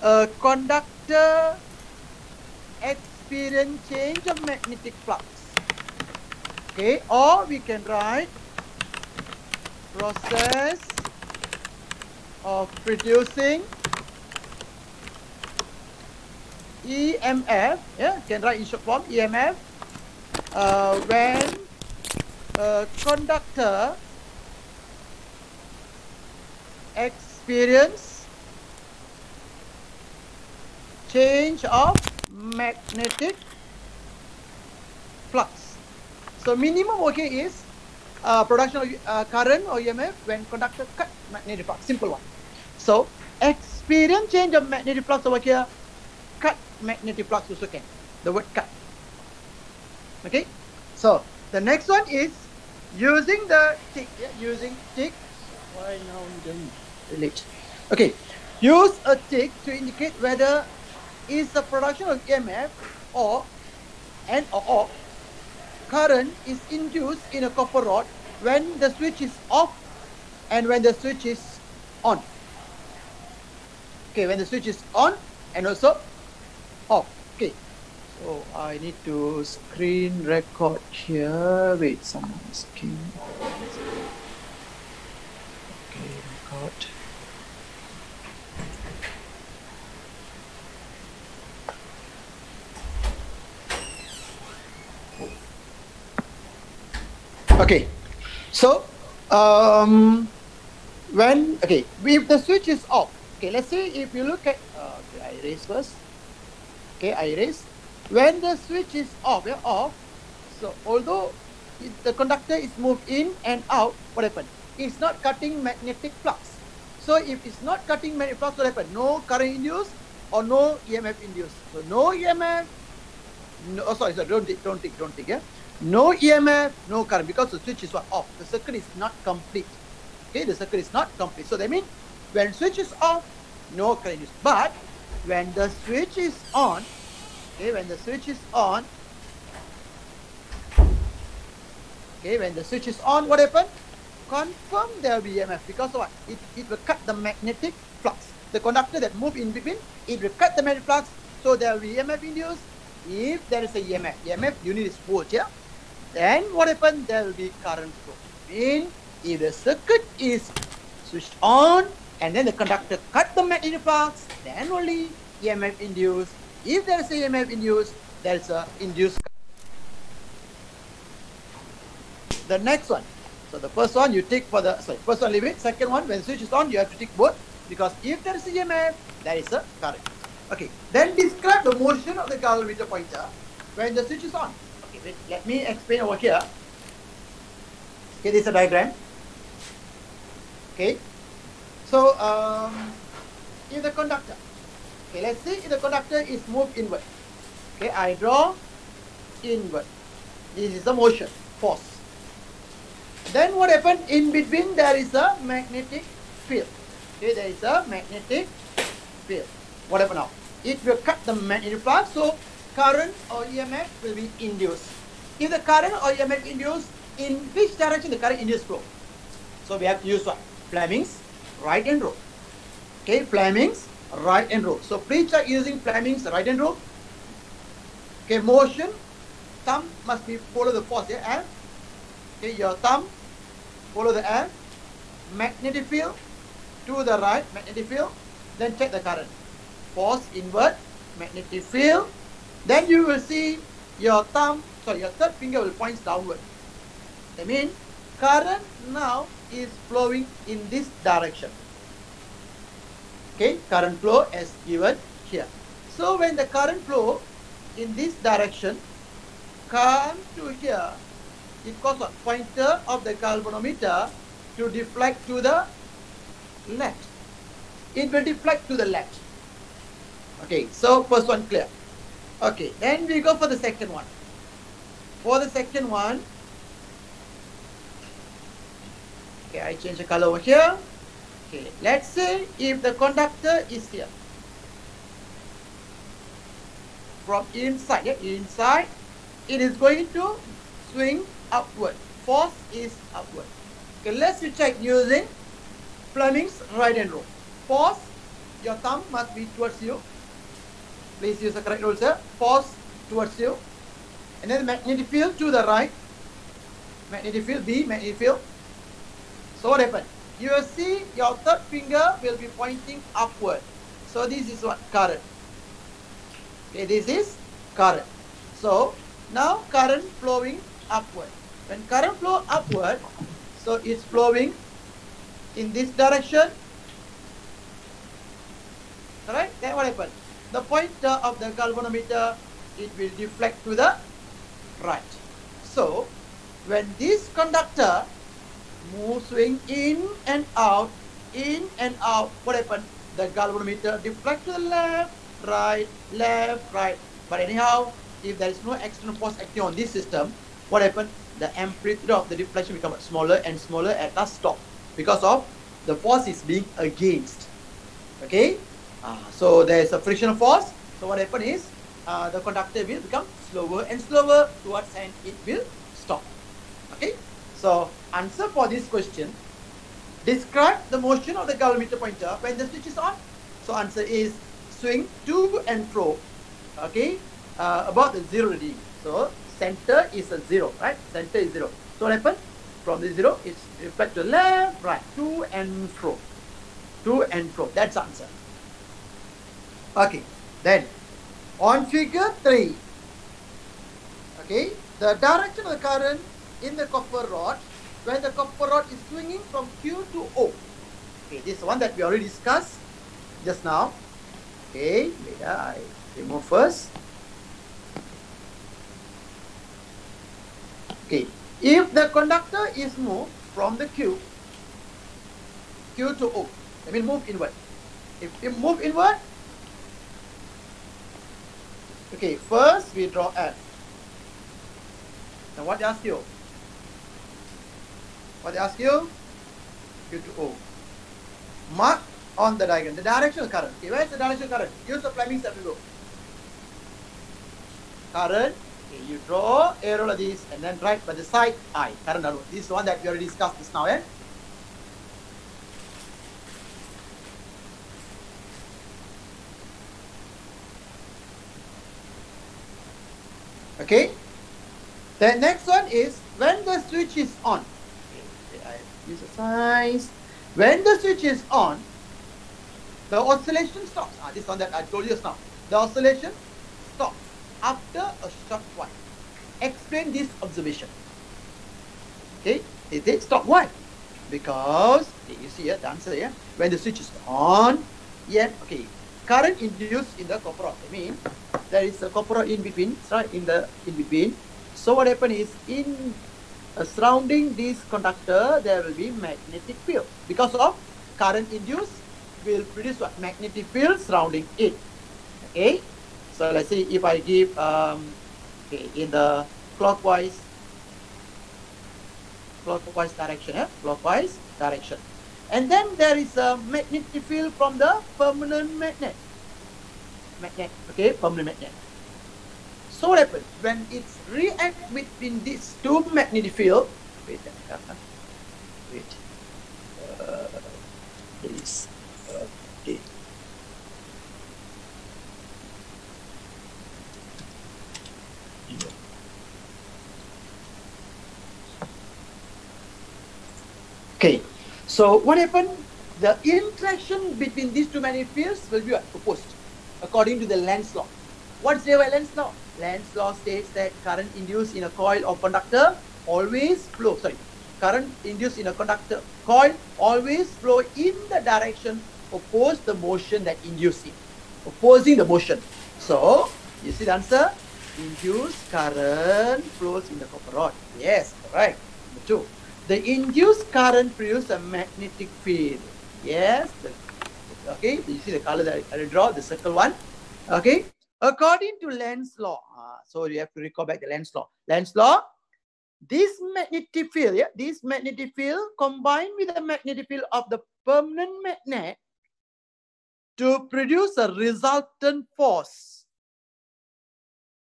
a conductor experience change of magnetic flux. Okay, or we can write process of producing EMF. Yeah, can write in short form EMF when a conductor experience change of magnetic flux. So minimum okay is production of current or EMF when conductor cut magnetic flux. Simple one. So experience change of magnetic flux over here, cut magnetic flux also can. The word cut. Okay. So the next one is using the tick. Yeah, using tick. Why now you don't relate? Okay. Use a tick to indicate whether is the production of EMF or off current is induced in a copper rod when the switch is off and when the switch is on. Okay, when the switch is on and also off. Okay, so I need to screen record here. Wait, someone is asking. Okay, record. Okay, so if the switch is off, okay, let's say if you look at, okay, I erase first. Okay, I erase. When the switch is off, so although the conductor is moved in and out, what happened? It's not cutting magnetic flux. So if it's not cutting magnetic flux, what happened? No current induced or no EMF induced. So no EMF, no, oh, sorry, don't take, yeah. No EMF, no current, because the switch is off. The circuit is not complete. Okay, the circuit is not complete. So that means when switch is off, no current is. But when the switch is on, okay, when the switch is on, okay, when the switch is on, what happened? Confirm there will be EMF, because what? It will cut the magnetic flux. The conductor that move in between, it will cut the magnetic flux, so there will be EMF induced. If there is a EMF unit is volts, yeah. Then what happens? There will be current flow. Mean if the circuit is switched on and then the conductor cut the magnetic flux, then only EMF induced. If there is a EMF induced, there is a induced. The next one. So the first one you take for the first one leave it. Second one, when the switch is on, you have to take both, because if there is a EMF, there is a current. Okay. Then describe the motion of the galvanometer pointer when the switch is on. Okay, let me explain over here. Okay, this is a diagram. Okay, so in the conductor, okay, let's say if the conductor is moved inward. Okay, I draw inward. This is the motion, force. Then what happened? In between there is a magnetic field. Okay, there is a magnetic field. What happened now? It will cut the magnetic flux, so current or EMF will be induced. If the current or EMF induced, in which direction the current induced flow? So we have to use what? Fleming's right hand rule. Okay, Fleming's right hand rule. So please try using Fleming's right hand rule. Okay, motion, thumb must be follow the force here, F. Okay, your thumb follow the F. Magnetic field to the right, magnetic field. Then check the current. Force inward, magnetic field. Then you will see your thumb, sorry, your third finger will point downward. That means current now is flowing in this direction. Okay, current flow as given here. So when the current flow in this direction come to here, it causes a pointer of the galvanometer to deflect to the left. It will deflect to the left. Okay, so first one clear. Okay, then we go for the second one. For the second one, okay, I change the color over here. Okay, let's say if the conductor is here, from inside, inside, it is going to swing upward. Force is upward. Okay, let's check using Fleming's right hand rule. Force your thumb must be towards you. Please use the correct rules here. Force towards you. And then magnetic field to the right. Magnetic field, B, magnetic field. So what happened? You will see your third finger will be pointing upward. So this is what? Current. Okay, this is current. So now current flowing upward. When current flow upward, so it's flowing in this direction. Alright, then what happened? The pointer of the galvanometer, it will deflect to the right. So when this conductor moves swing in and out, what happened? The galvanometer deflect to the left, right. But anyhow, if there is no external force acting on this system, what happened? The amplitude of the deflection becomes smaller and smaller at last stop because of the force is being against. Okay, so there is a frictional force. So what happened is the conductor will become slower and slower towards and it will stop. Okay, so answer for this question: describe the motion of the galvanometer pointer when the switch is on. So answer is swing to and fro. Okay, about the 0 reading. So center is a 0, right? Center is 0. So what happens? From the 0, it's reflect to left, right, to and fro. To and fro. That's the answer. Okay, then on figure 3, okay, the direction of the current in the copper rod when the copper rod is swinging from Q to O. Okay, this is one that we already discussed just now. Okay, later I remove first. Okay, if the conductor is moved from the Q to O, I mean move inward. If it move inward, okay, first we draw F. Now what they ask you? What they ask you? Q to O. Mark on the diagram the direction of current. Okay, where is the direction of current? Use the Fleming's rule. Current. Okay, you draw arrow like this and then right by the side I. Current arrow. This is the one that we already discussed just now, eh? Okay. The next one is when the switch is on. Okay, I use a size. When the switch is on, the oscillation stops. This one that I told you just now. The oscillation stops after a short while. Explain this observation. Okay, it stop. Why? Because you see here the answer here. When the switch is on, yeah, okay, current induced in the copper rod. I mean, there is a copper rod in between, right? In between. So what happens is in surrounding this conductor, there will be magnetic field because of current induced will produce what? Magnetic field surrounding it. Okay, so let's see if I give okay, in the clockwise direction, clockwise direction, and then there is a magnetic field from the permanent magnet. Okay, permanent magnet. So what happens when it's react between these two magnetic field? Wait, please. Okay. Okay. So what happened? The interaction between these two magnetic fields will be opposed according to the Lenz's law. What's the Lenz's law? Lenz's law states that current induced in a coil or conductor always flow. Current induced in a conductor coil always flow in the direction opposed the motion that induced it. Opposing the motion. So you see the answer? Induced current flows in the copper rod. Yes, correct. Number 2. The induced current produces a magnetic field. Yes. Okay. You see the color that I draw, the circle one. Okay. According to Lenz's law, so you have to recall back the Lenz's law. Lenz's law, this magnetic field, this magnetic field combined with the magnetic field of the permanent magnet to produce a resultant force.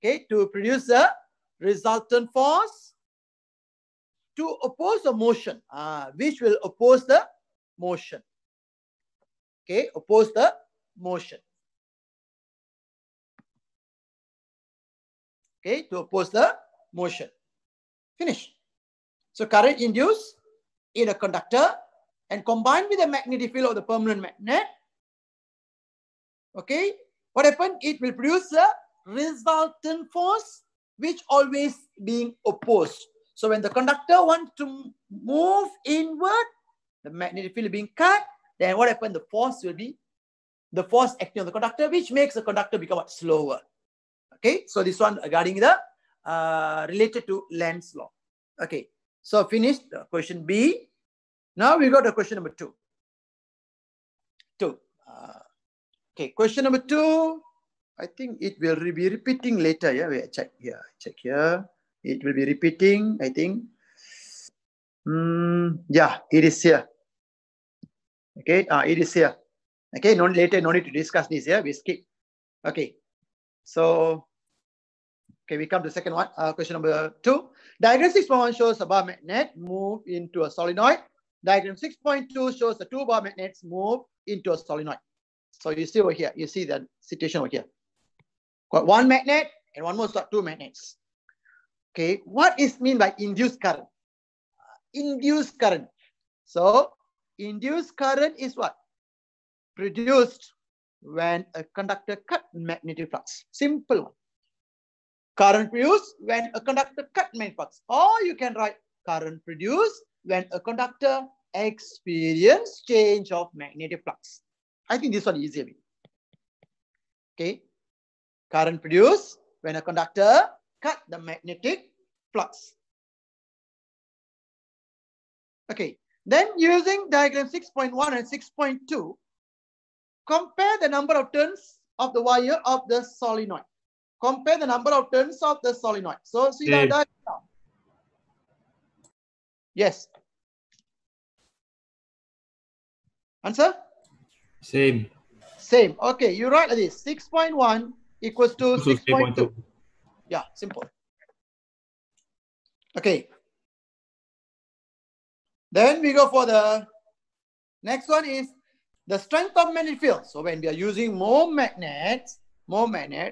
Okay, to produce a resultant force to oppose the motion, which will oppose the motion. Okay, oppose the motion. Okay, to oppose the motion. Finish. So current induced in a conductor and combined with the magnetic field of the permanent magnet. Okay, what happened? It will produce a resultant force which always being opposed. So when the conductor wants to move inward, the magnetic field being cut, then what happened? The force will be the force acting on the conductor, which makes the conductor become slower. Okay, so this one regarding the related to Lenz's law. Okay, so finished question B. Now we go to question number 2. Okay, question number 2. I think it will be repeating later. Yeah, wait, check here. Check here. It will be repeating, I think. Yeah, it is here. Okay, it is here. Okay, later, no need to discuss this. Yeah, we skip. Okay, so okay, we come to the second one. Question number 2. Diagram 6.1 shows a bar magnet move into a solenoid. Diagram 6.2 shows the 2 bar magnets move into a solenoid. So you see over here, you see the situation over here. Got 1 magnet and one more, got 2 magnets. Okay, what is mean by induced current? Induced current. So induced current is what? Produced when a conductor cut magnetic flux. Simple one. Current produced when a conductor cut magnetic flux. Or you can write current produced when a conductor experience change of magnetic flux. I think this one is easier. Okay. Current produced when a conductor cut the magnetic flux. Okay. Then using diagram 6.1 and 6.2, compare the number of turns of the wire of the solenoid. Compare the number of turns of the solenoid. So see the diagram now. Yes. Answer? Same. Same. Okay, you write like this. 6.1 equals to 6.2. Yeah, simple. Okay. Then we go for the next one is the strength of magnetic field. So when we are using more magnets,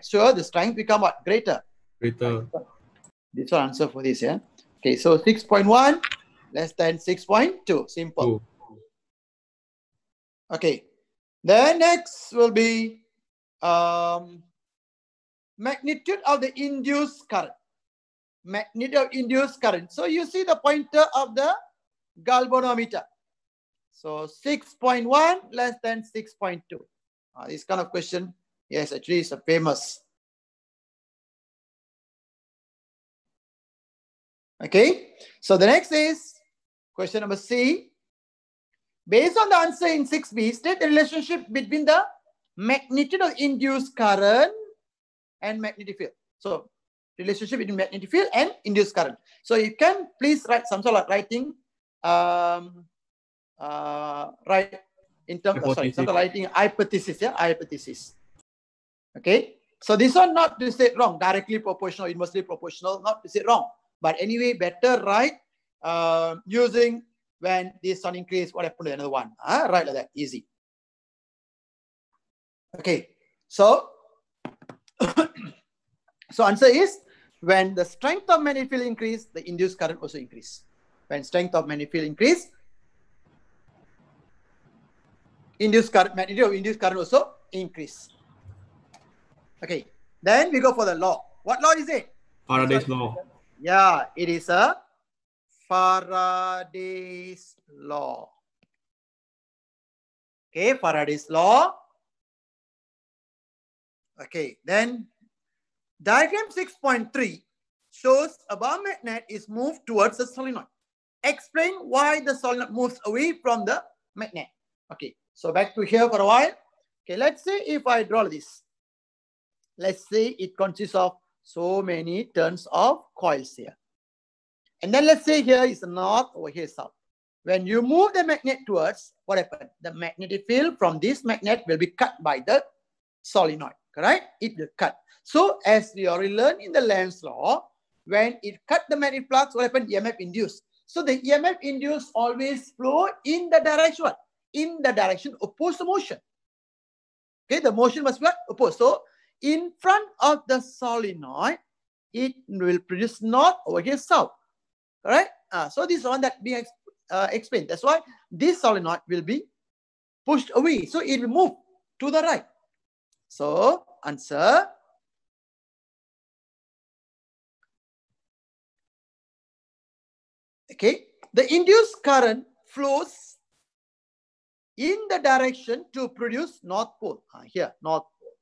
sure, the strength become what? Greater. Greater. This one answer for this, yeah. Okay, so 6.1 less than 6.2. Simple. Okay. Then next will be magnitude of the induced current. Magnitude of induced current. So you see the pointer of the galvanometer. So 6.1 less than 6.2. This kind of question, yes, actually is a famous. Okay. So the next is question number C. Based on the answer in 6B, state the relationship between the magnitude of induced current and magnetic field. So relationship between magnetic field and induced current. So you can please write some sort of writing, write in terms of, sorry, some sort of writing hypothesis, yeah, hypothesis. Okay. So this one not to say wrong, directly proportional, inversely proportional, not to say wrong. But anyway, better write using when this one increase, what happened to another one? Right like that, easy. Okay, so so answer is when the strength of magnetic field increase, the induced current also increase. When strength of magnetic field increase, induced current, magnitude of induced current also increase. Okay, then we go for the law. What law is it? Faraday's law. Yeah, it is a Faraday's law. Okay, Faraday's law. Okay, then diagram 6.3 shows a bar magnet is moved towards the solenoid. Explain why the solenoid moves away from the magnet. Okay, so back to here for a while. Okay, let's say if I draw this. Let's say it consists of so many turns of coils here. And then let's say here is the north, over here is south. When you move the magnet towards, what happens? The magnetic field from this magnet will be cut by the solenoid, correct? It will cut. So as we already learned in the Lenz's law, when it cut the magnetic flux, what happened? EMF induced. So the EMF induced always flow in the direction, opposed to motion. Okay, the motion must be what? Opposed. So in front of the solenoid, it will produce north, over here south. Alright? So this is one that we explained. That's why this solenoid will be pushed away. So it will move to the right. So answer. Okay. The induced current flows in the direction to produce north pole. Here, north pole.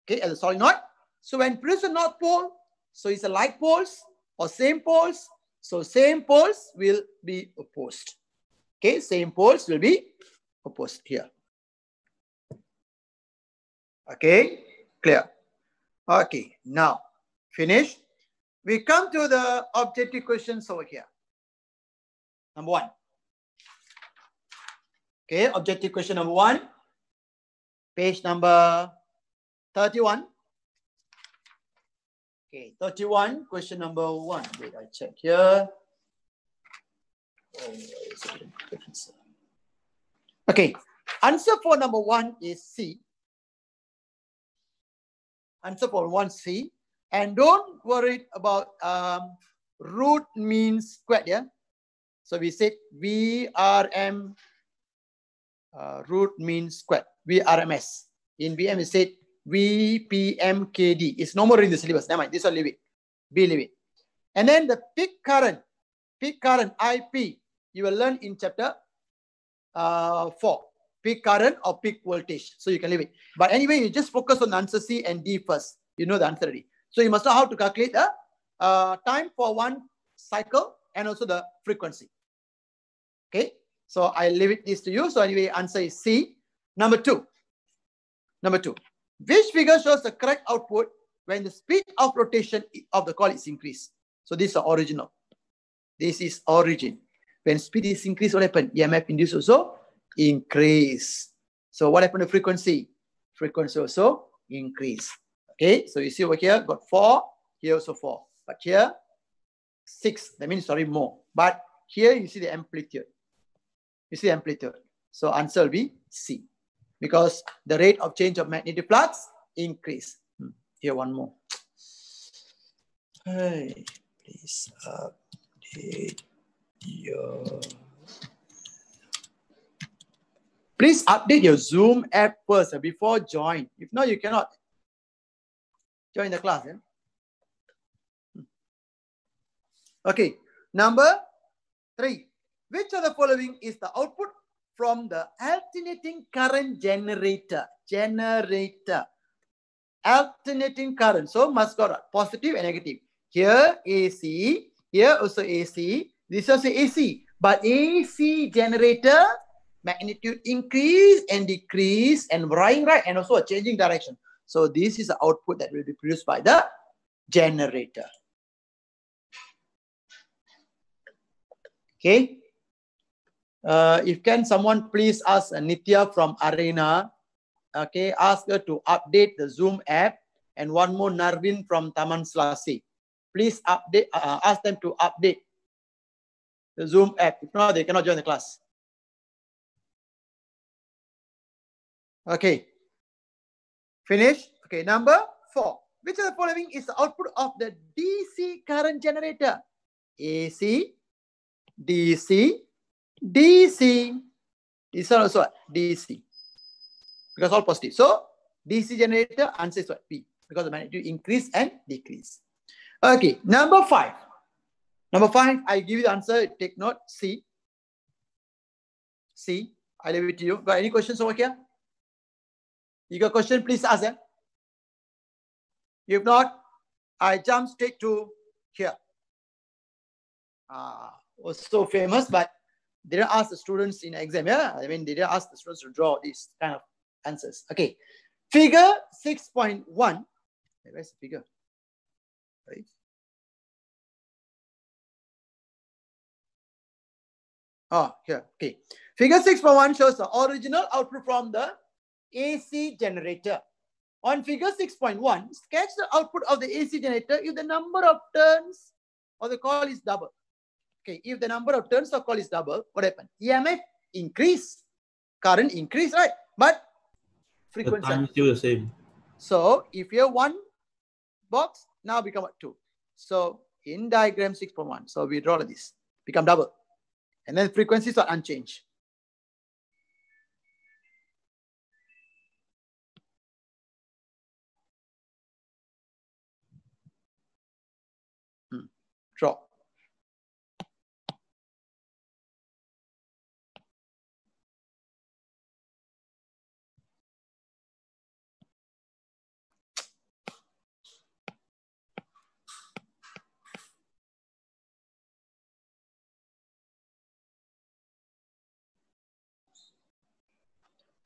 Okay, as a solenoid. So when produce a north pole, so it's a like poles or same poles. So same poles will be opposed. Okay, same poles will be opposed here. Okay, clear. Okay, now finish. We come to the objective questions over here. Number 1. Okay, objective question number 1. Page number 31. Okay, 31, question number 1. Wait, I check here. Okay, answer for number 1 is C. Answer for 1 C. And don't worry about root mean squared, yeah? So we said VRM root mean squared, VRMS. In VM we said VPMKD. It's no more in the syllabus. Never mind, this one leave it. B leave it. And then the peak current IP, you will learn in chapter 4. Peak current or peak voltage. So you can leave it. But anyway, you just focus on the answer C and D first. You know the answer already. So you must know how to calculate the time for one cycle and also the frequency. Okay. So I leave it this to you. So anyway, answer is C. Number 2. Which figure shows the correct output when the speed of rotation of the coil is increased? So this is original. This is origin. When speed is increased, what happened? EMF induced also increase. So what happened to frequency? Frequency also increase. Okay, so you see over here, got 4, here also 4. But here, 6. That means, sorry, more. But here you see the amplitude. You see amplitude. So answer will be C. Because the rate of change of magnetic flux increase. Here one more. Hey, please update your... Please update your Zoom app first before join. If not, you cannot join the class. Yeah? Okay. Number 3. Which of the following is the output from the alternating current generator? Alternating current. So must got positive and negative. Here AC, here also AC, this also AC. But AC generator, magnitude increase and decrease and varying right and also a changing direction. So this is the output that will be produced by the generator. Okay. If can someone please ask Nitya from Arena, okay, ask her to update the Zoom app, and one more Narvin from Taman Selasi. Please update, ask them to update the Zoom app. If not, they cannot join the class. Okay. Finish. Okay, number 4. Which of the following is the output of the DC current generator? AC, DC, DC. This one also what? DC. Because all positive. So, DC generator, answer is what? P. Because the magnitude increase and decrease. Okay, number 5. Number 5, I give you the answer. Take note. C. C. I leave it to you. Got any questions over here? You got a question? Please ask them. If not, I jump straight to here. Was so famous, but they didn't ask the students in exam. Yeah, I mean, they didn't ask the students to draw these kind of answers. Okay, figure 6.1. Where's the figure? Right. Oh, here. Okay. Figure 6.1 shows the original output from the AC generator. On figure 6.1, sketch the output of the AC generator if the number of turns of the coil is double. Okay, if the number of turns of coil is double, what happened? EMF increase, current increase, right? But The frequency. time is still the same. So if you have one box, now become what? 2. So in diagram 6.1, so we draw this, become double. And then frequencies are unchanged. Draw.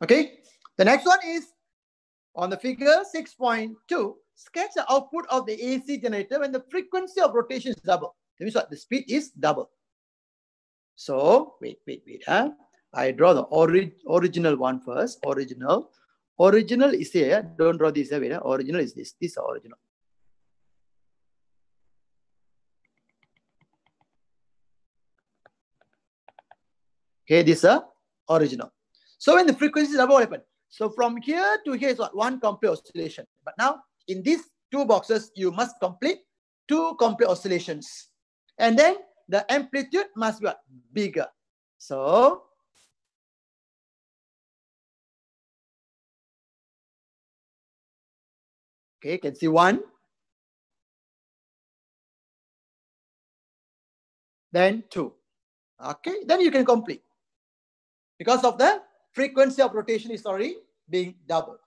Okay, the next one is on the figure 6.2, sketch the output of the AC generator when the frequency of rotation is double. That means what? The speed is double. So, wait. I draw the original one first. Original is here. Don't draw this here. Original is this. This is original. Okay, this is original. So when the frequency is double, what happens? So from here to here is what? One complete oscillation. But now in these two boxes, you must complete 2 complete oscillations. And then the amplitude must be what? Bigger. So okay, you can see 1. Then 2. Okay, then you can complete. Because of the frequency of rotation is already being doubled.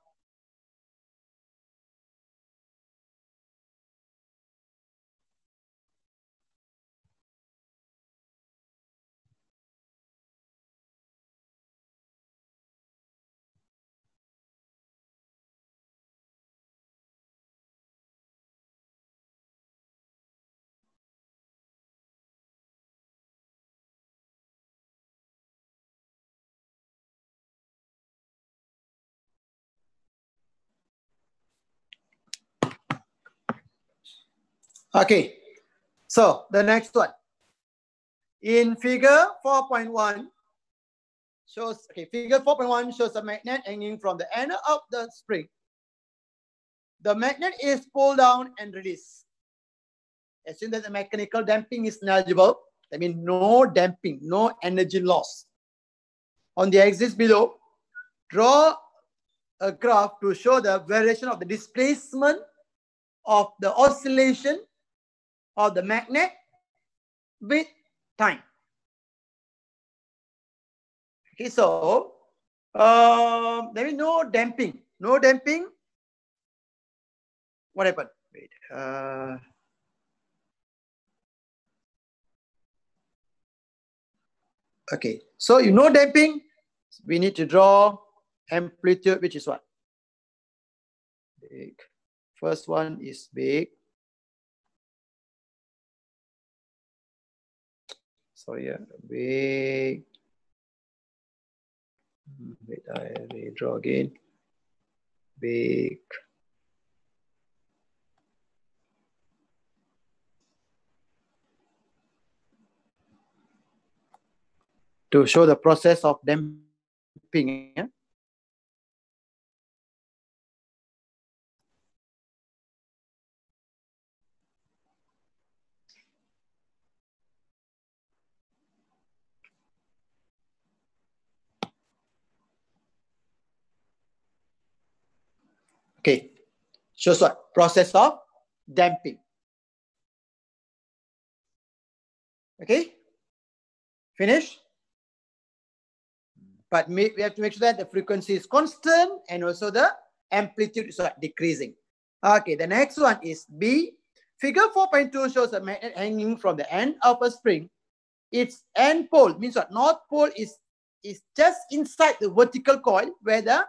Okay, so the next one. In figure 4.1 shows, okay, figure 4.1 shows a magnet hanging from the end of the spring. The magnet is pulled down and released. Assume that the mechanical damping is negligible. That means no damping, no energy loss. On the axis below, draw a graph to show the variation of the displacement of the oscillation of the magnet with time. Okay, so there is no damping. No damping. What happened? Wait. Okay, so you know damping, we need to draw amplitude, which is what? Big. First one is big. Sorry, big. Wait, I redraw again. Big. To show the process of damping. Yeah? Okay, shows what? Process of damping. Okay, finish. But we have to make sure that the frequency is constant and also the amplitude is decreasing. Okay, the next one is B. Figure 4.2 shows a magnet hanging from the end of a spring. Its end pole means what? North pole is just inside the vertical coil, where the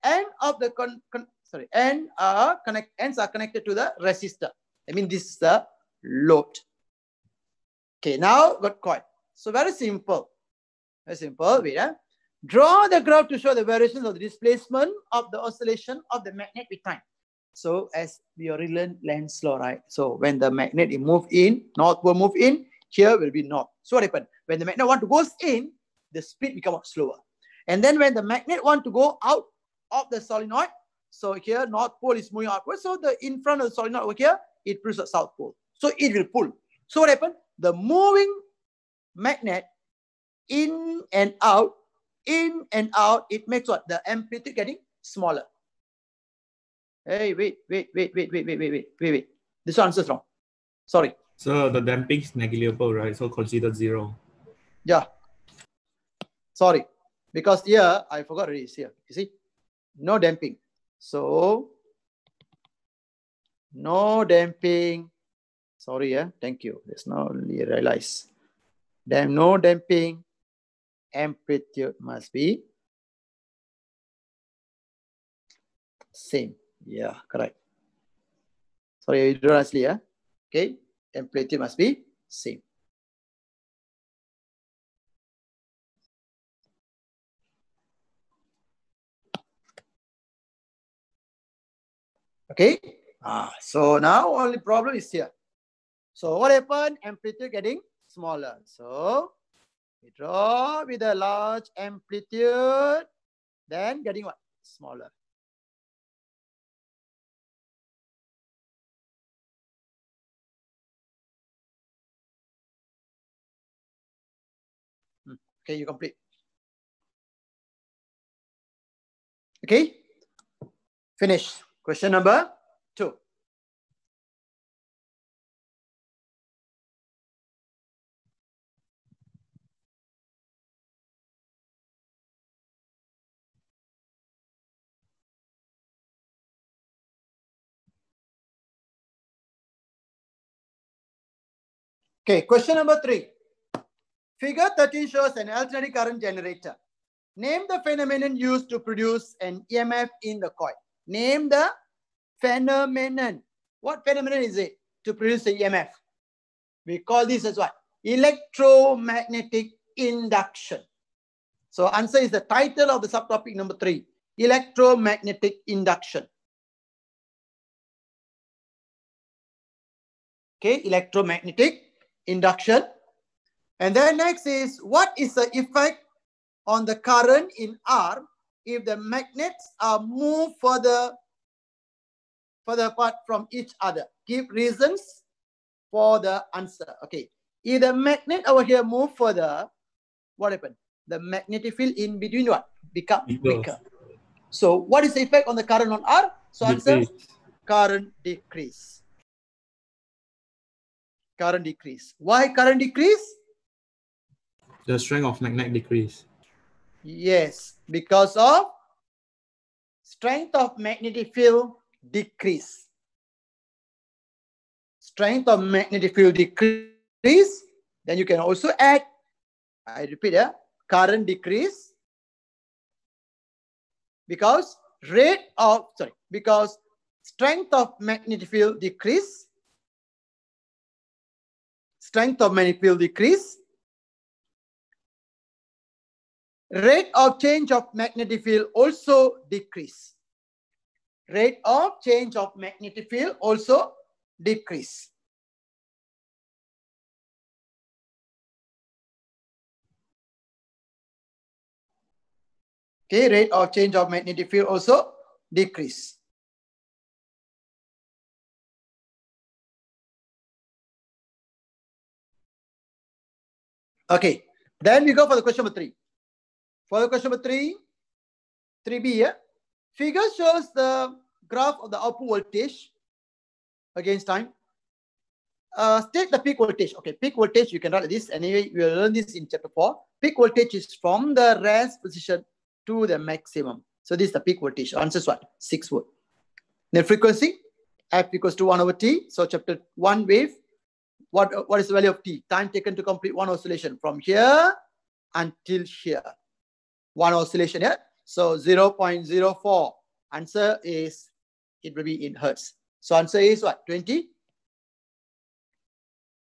end of the ends are connected to the resistor. I mean, this is the load. Okay, now got coil. So very simple. Very simple. Wait, draw the graph to show the variations of the displacement of the oscillation of the magnet with time. So as we already learned Lenz's law, right? So when the magnet move in, north will move in, here will be north. So what happened? When the magnet want to go in, the speed becomes slower. And then when the magnet want to go out, of the solenoid. So here north pole is moving outward. So the in front of the solenoid over here, it produces a south pole. So it will pull. So what happened? The moving magnet in and out, it makes what? The amplitude getting smaller. Hey, wait. This answer is wrong. Sorry. So the damping is negligible, right? So considered 0. Yeah. Sorry. Because here, I forgot it is here. You see? No damping. So, no damping. Sorry, yeah. Thank you. Let's now realize. No damping. Amplitude must be same. Yeah, correct. Sorry, you don't actually, yeah. Okay. Amplitude must be same. Okay. So now only problem is here. So what happened? Amplitude getting smaller. So we draw with a large amplitude, then getting what? Smaller. Okay, you complete. Okay, finish. Question number 2. Okay, question number 3. Figure 13 shows an alternating current generator. Name the phenomenon used to produce an EMF in the coil. Name the phenomenon. What phenomenon is it to produce an EMF? We call this as what? Electromagnetic induction. So answer is the title of the subtopic number 3. Electromagnetic induction. Okay, electromagnetic induction. And then next is, what is the effect on the current in R if the magnets are moved further apart from each other? Give reasons for the answer. Okay, if the magnet over here move further, what happened? The magnetic field in between what? Become weaker. So what is the effect on the current on R? So answer, current decrease. Current decrease. Why current decrease? The strength of magnet decrease. Yes, because of strength of magnetic field decrease. Strength of magnetic field decrease. Then you can also add, I repeat, current decrease because because strength of magnetic field decrease. Strength of magnetic field decrease. Rate of change of magnetic field also decrease. Rate of change of magnetic field also decrease. Okay, rate of change of magnetic field also decrease. Okay, then we go for the question number 3. For the question number 3, 3B here, figure shows the graph of the output voltage against time. State the peak voltage. Okay, peak voltage, you can write this. Anyway, we will learn this in chapter 4. Peak voltage is from the rest position to the maximum. So this is the peak voltage. Answer is what? 6 volt. Then frequency, F equals to 1 over T. So chapter 1 wave, what is the value of T? Time taken to complete one oscillation from here until here. One oscillation here. So 0.04. Answer is, it will be in hertz. So answer is what? 20?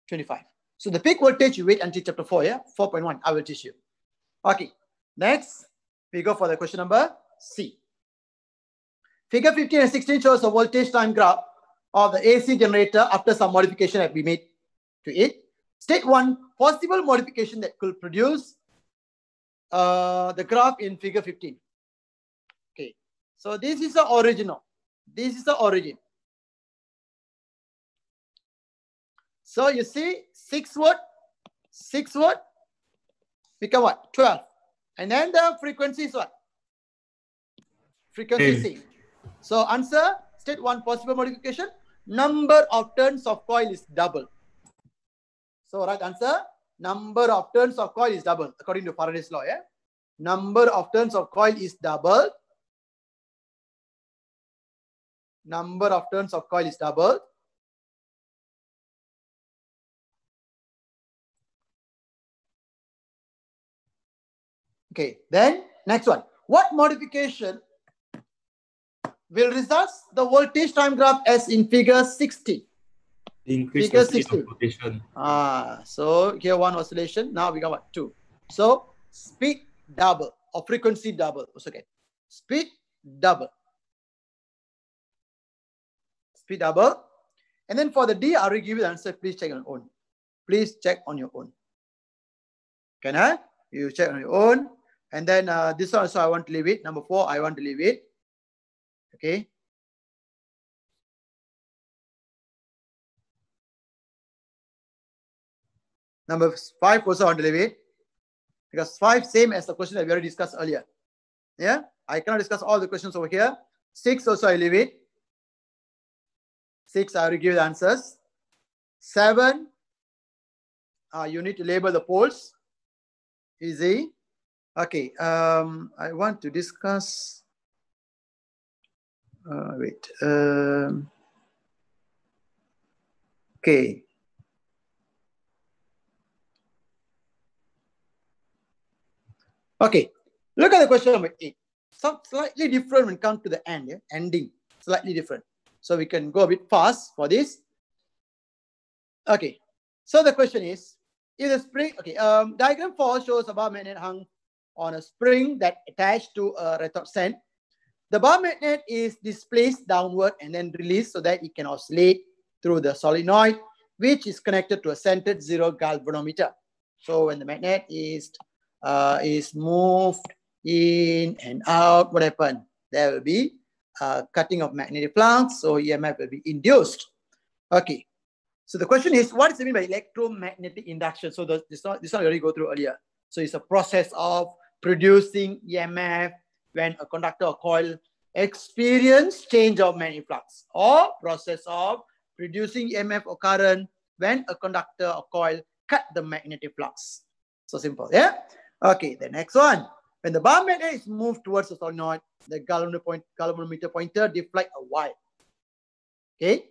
25. So the peak voltage, you wait until chapter 4, yeah? 4.1, I will teach you. Okay, next, we go for the question number C. Figure 15 and 16 shows a voltage time graph of the AC generator after some modification that we made to it. State one possible modification that could produce the graph in figure 15. Okay, So this is the origin. This is the origin. So you see 6 volt become what? 12. And then the frequency is what? Frequency C. So answer, state one possible modification. Number of turns of coil is double. So right answer, number of turns of coil is double according to Faraday's law. Yeah, number of turns of coil is double. Number of turns of coil is double. Okay, then next one. What modification will result the voltage time graph as in figure 60? Increase Figure the speed 60. of rotation. So here one oscillation. Now we got what? 2. So speed double or frequency double. Okay. Speed double. Speed double. And then for the D, I will give you the answer. Please check on your own. Please check on your own. Can I? You check on your own. And then this one also I want to leave it. Number 4, I want to leave it. Okay. Number 5 also I want to leave it. Because 5 same as the question that we already discussed earlier. Yeah. I cannot discuss all the questions over here. 6 also I leave it. 6 I will give the answers. 7 you need to label the poles. Easy. Okay. I want to discuss. Wait. Okay. Okay. Look at the question number 8. Some slightly different when it comes to the end. Yeah? Ending. Slightly different. So we can go a bit fast for this. Okay. So the question is, if the spring, okay, diagram 4 shows a bar magnet hung on a spring that attached to a retorte sand. The bar magnet is displaced downward and then released so that it can oscillate through the solenoid, which is connected to a centered zero galvanometer. So when the magnet is moved in and out, what happened? There will be cutting of magnetic flux, so EMF will be induced. Okay. So the question is, what is meant by electromagnetic induction? So this one we already go through earlier. So it's a process of producing EMF when a conductor or coil experience change of magnetic flux, or process of producing EMF or current when a conductor or coil cut the magnetic flux. So simple, yeah? Okay, the next one. When the bar magnet is moved towards the solenoid, the galvanometer pointer deflect a wire. Okay?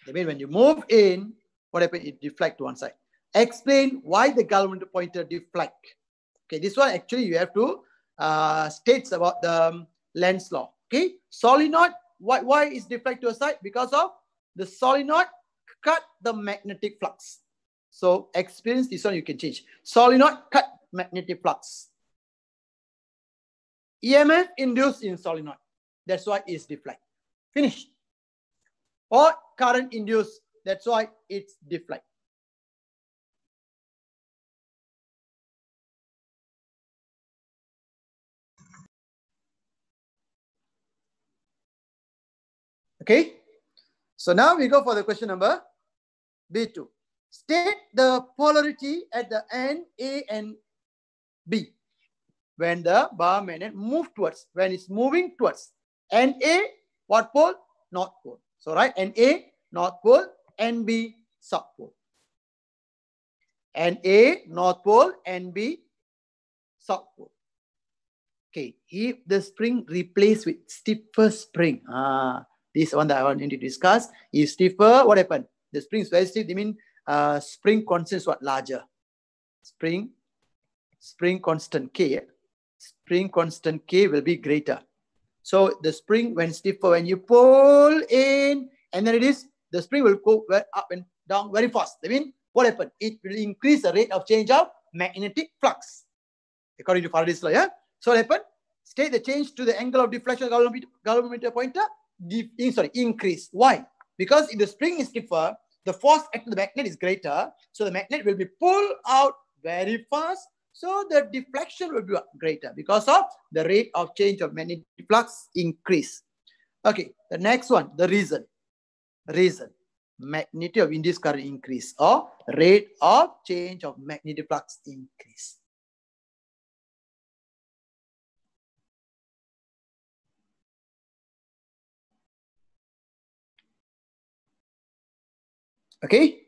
That means when you move in, what happens? It deflect to one side. Explain why the galvanometer pointer deflect. Okay, this one actually you have to states about the Lenz's law. Okay, solenoid, why is deflect to a side? Because of the solenoid cut the magnetic flux. So experience this one you can change. Solenoid cut magnetic flux. EMF induced in solenoid. That's why it's deflect. Finished. Or current induced. That's why it's deflect. Okay. So now we go for the question number B2. State the polarity at the end A and B when the bar magnet move towards, when it's moving towards. NA, what pole? North pole. So right, NA, North pole, NB, South pole. NA, North pole, NB, South pole. Okay, if the spring replaced with stiffer spring, this one that I want you to discuss. If stiffer, what happened? The spring is very stiff. They mean spring constant is what? Larger. Spring constant K. Spring constant K will be greater. So the spring when stiffer, when you pull in and then it is, the spring will go up and down very fast. I mean, what happened? It will increase the rate of change of magnetic flux. According to Faraday's law, yeah? So what happened? State the change to the angle of deflection of galvanometer pointer. Increase. Why? Because if the spring is stiffer, the force acting on the magnet is greater. So the magnet will be pulled out very fast. So the deflection will be greater because of the rate of change of magnetic flux increase. Okay, the next one, the reason. Magnitude of induced current increase or rate of change of magnetic flux increase. Okay.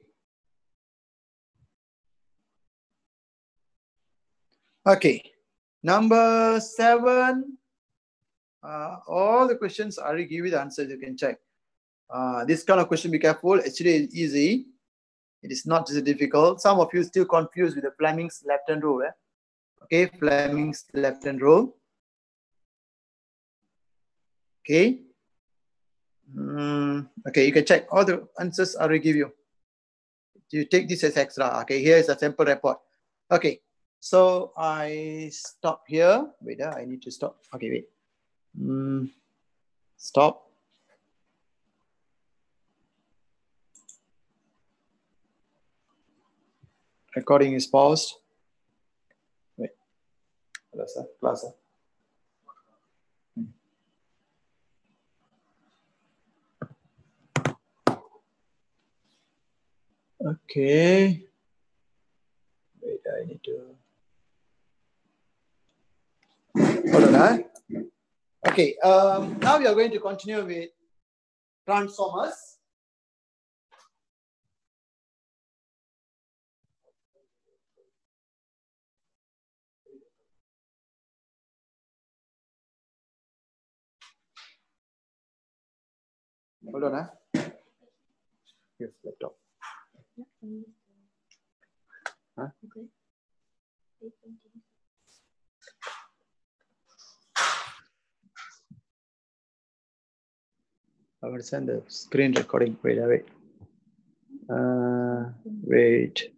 Okay. Number 7. All the questions I already give you the answers. You can check. This kind of question, be careful. Actually, it's easy. It is not so difficult. Some of you still confused with the Fleming's left-hand rule. Okay, Fleming's left-hand rule. Okay. Okay, you can check all the answers I already give you. You take this as extra. Okay, here is a sample report. Okay, so I stop here. Wait, I need to stop. Okay, wait. Stop. Recording is paused. Wait. Class. Okay. Wait, I need to. Hold on. Okay. Now we are going to continue with transformers. Hold on. Yes, laptop. Huh? Okay. I will send the screen recording. Wait. Wait.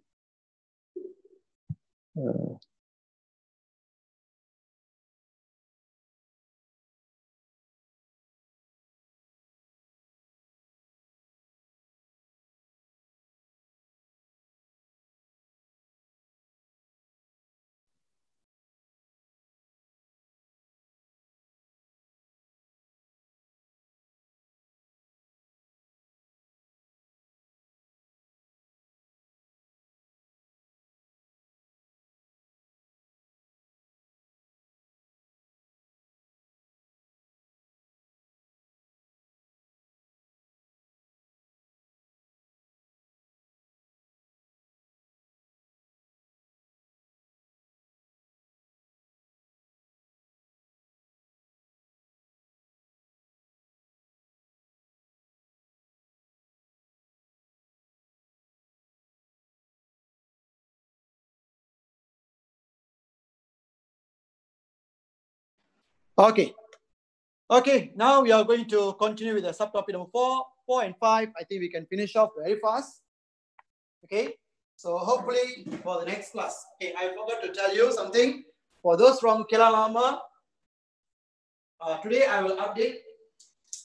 Okay. Okay, now we are going to continue with the subtopic number 4, 4 and 5. I think we can finish off very fast. Okay, so hopefully for the next class. Okay, I forgot to tell you something. For those from Kelalama, today I will update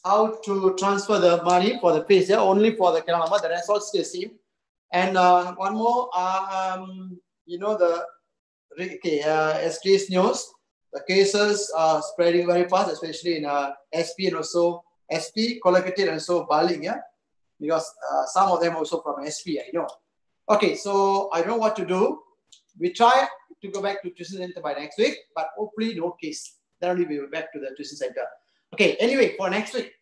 how to transfer the money for the fees. Yeah, only for the Kelalama, the rest all still same. And one more, you know the SG's news. The cases are spreading very fast, especially in SP and also SP, Kolkata and also Baling, yeah? Because some of them also from SP, I know. Okay, so I don't know what to do. We try to go back to tuition center by next week, but hopefully no case. Then we'll be back to the tuition center. Okay, anyway, for next week,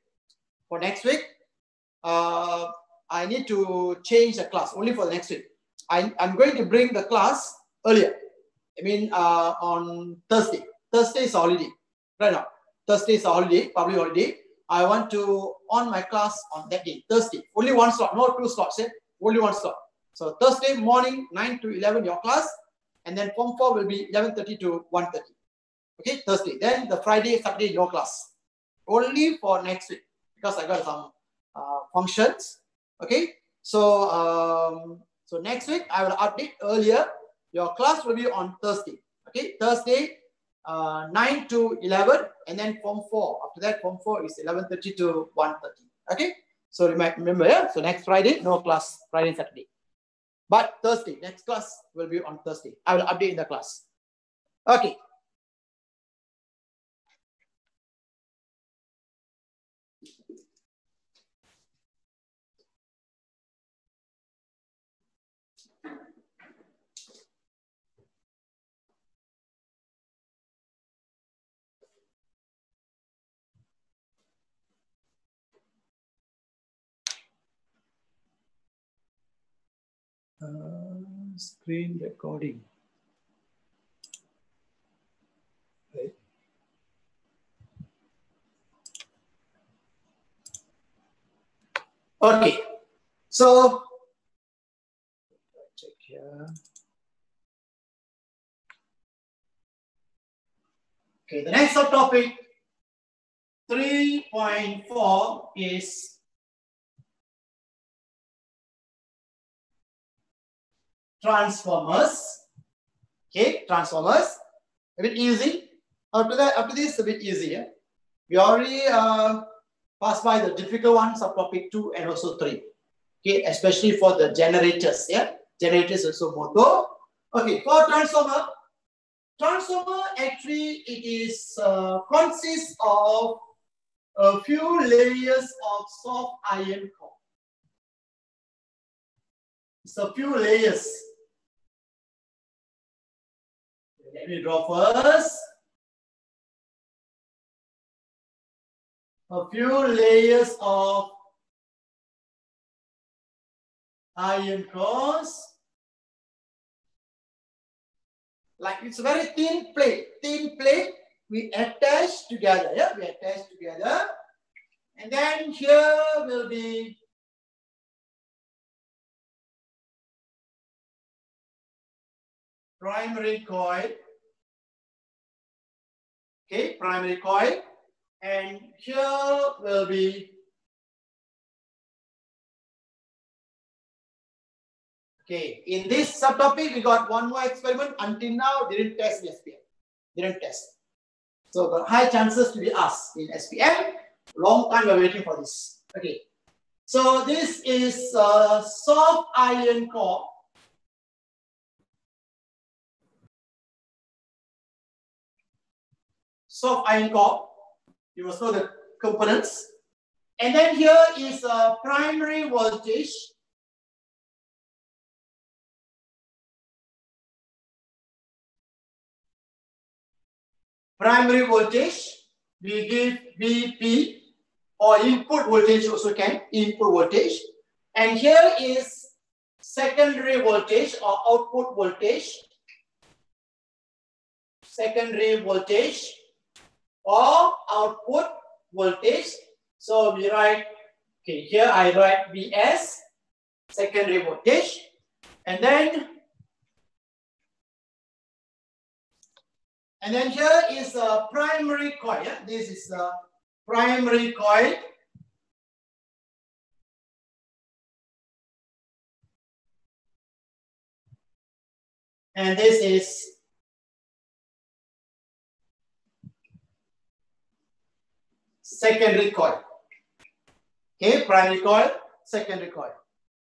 I need to change the class, only for the next week. I'm going to bring the class earlier. I mean, on Thursday. Thursday is a holiday. Right now, Thursday is a holiday, public holiday. I want to on my class on that day, Thursday. Only one slot, no 2 slots, only one slot. So Thursday morning, 9 to 11, your class. And then Form 4 will be 11:30 to 1:30. Okay, Thursday. Then the Friday, Saturday, no class. Only for next week, because I got some functions. Okay, so so next week I will update earlier. Your class will be on Thursday. Okay, Thursday, 9 to 11, and then Form 4. After that, Form 4 is 11:30 to 1:30. Okay, so remember, yeah. So next Friday, no class, Friday and Saturday. But Thursday, next class will be on Thursday. I will update in the class. Okay. Screen recording. Right. Okay. So check here. Okay, the next subtopic 3.4 is transformers. Okay, transformers. A bit easy. After this, a bit easier. We already passed by the difficult ones of topic 2 and also 3. Okay, especially for the generators. Yeah, generators also motor. Okay, for transformer actually it is consists of a few layers of soft iron core. It's a few layers. Let me draw first. A few layers of iron cores. Like it's a very thin plate. We attach together. Yeah, we attach together. And then here will be primary coil. Okay, primary coil. And here will be okay. In this subtopic, we got one more experiment. Until now, didn't test in SPM. Didn't test. So got high chances to be asked in SPM. Long time we're waiting for this. Okay. So this is a soft iron core. Soft iron core. You must know the components. And then here is a primary voltage. Primary voltage, we give VP or input voltage also can, input voltage. And here is secondary voltage or output voltage. Secondary voltage or output voltage. So we write, okay, here I write VS, secondary voltage. And then here is a primary coil. Yeah? This is the primary coil. And this is secondary coil. Okay, primary coil, secondary coil.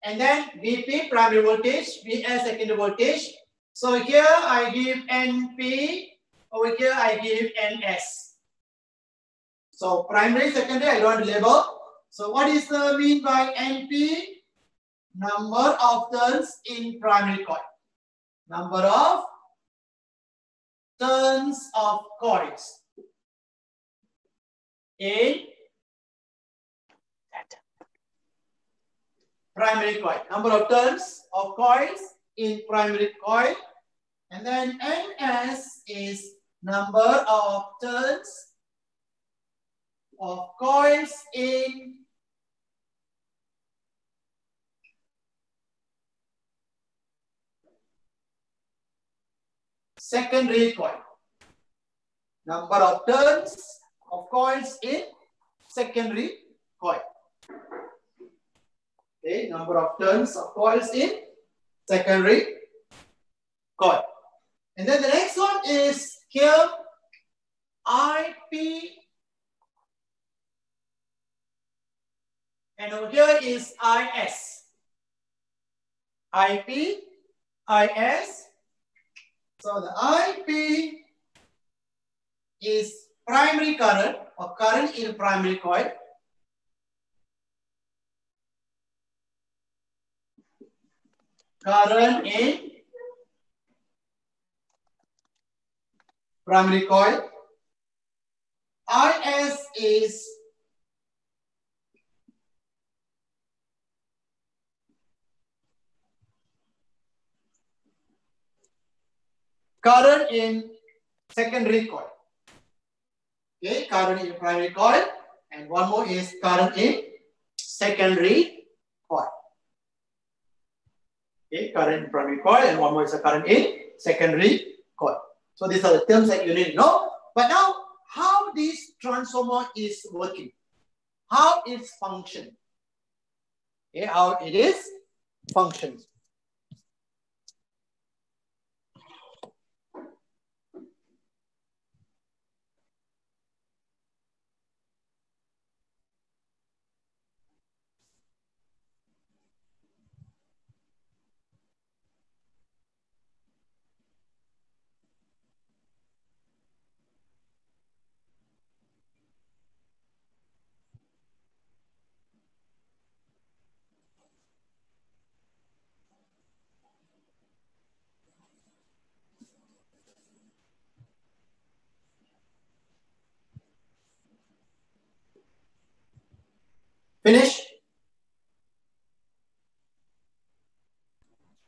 And then VP, primary voltage, VS, secondary voltage. So here I give NP, over here I give NS. So primary, secondary, I don't label. So what is the mean by NP? Number of turns in primary coil. Number of turns of coils in primary coil. Number of turns of coils in primary coil. And then NS is number of turns of coils in secondary coil. Number of turns of coils in secondary coil. Okay, number of turns of coils in secondary coil. And then the next one is here IP. And over here is IS. IP, IS. So the IP is primary current or current in primary coil. Current in primary coil. IS is current in secondary coil. Okay, current in primary coil, and one more is current in secondary coil. Okay, current in primary coil, and one more is a current in secondary coil. So these are the terms that you need to know. But now, how this transformer is working, how it's function. Okay, how it is functions. Finish?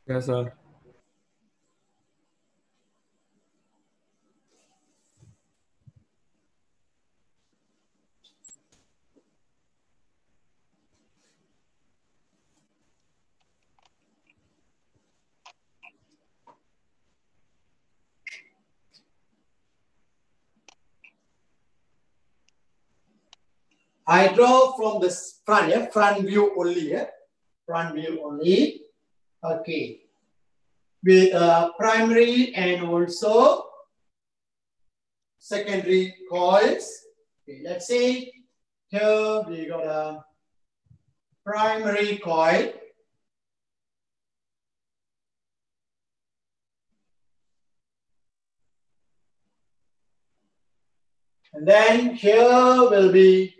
Yes, sir. I draw from the front, yeah? Front view only, yeah? Front view only. Okay. With primary and also secondary coils. Okay, let's say here we got a primary coil. And then here will be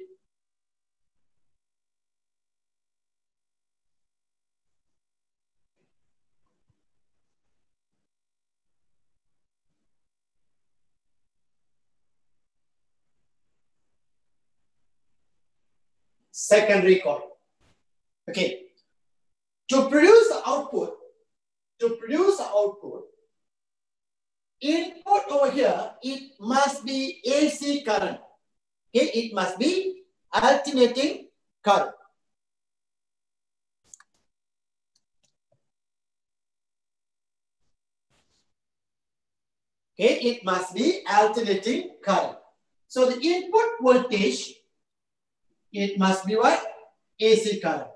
secondary coil. Okay. To produce the output, input over here, it must be AC current. Okay, it must be alternating current. Okay, it must be alternating current. So the input voltage, it must be what? AC current.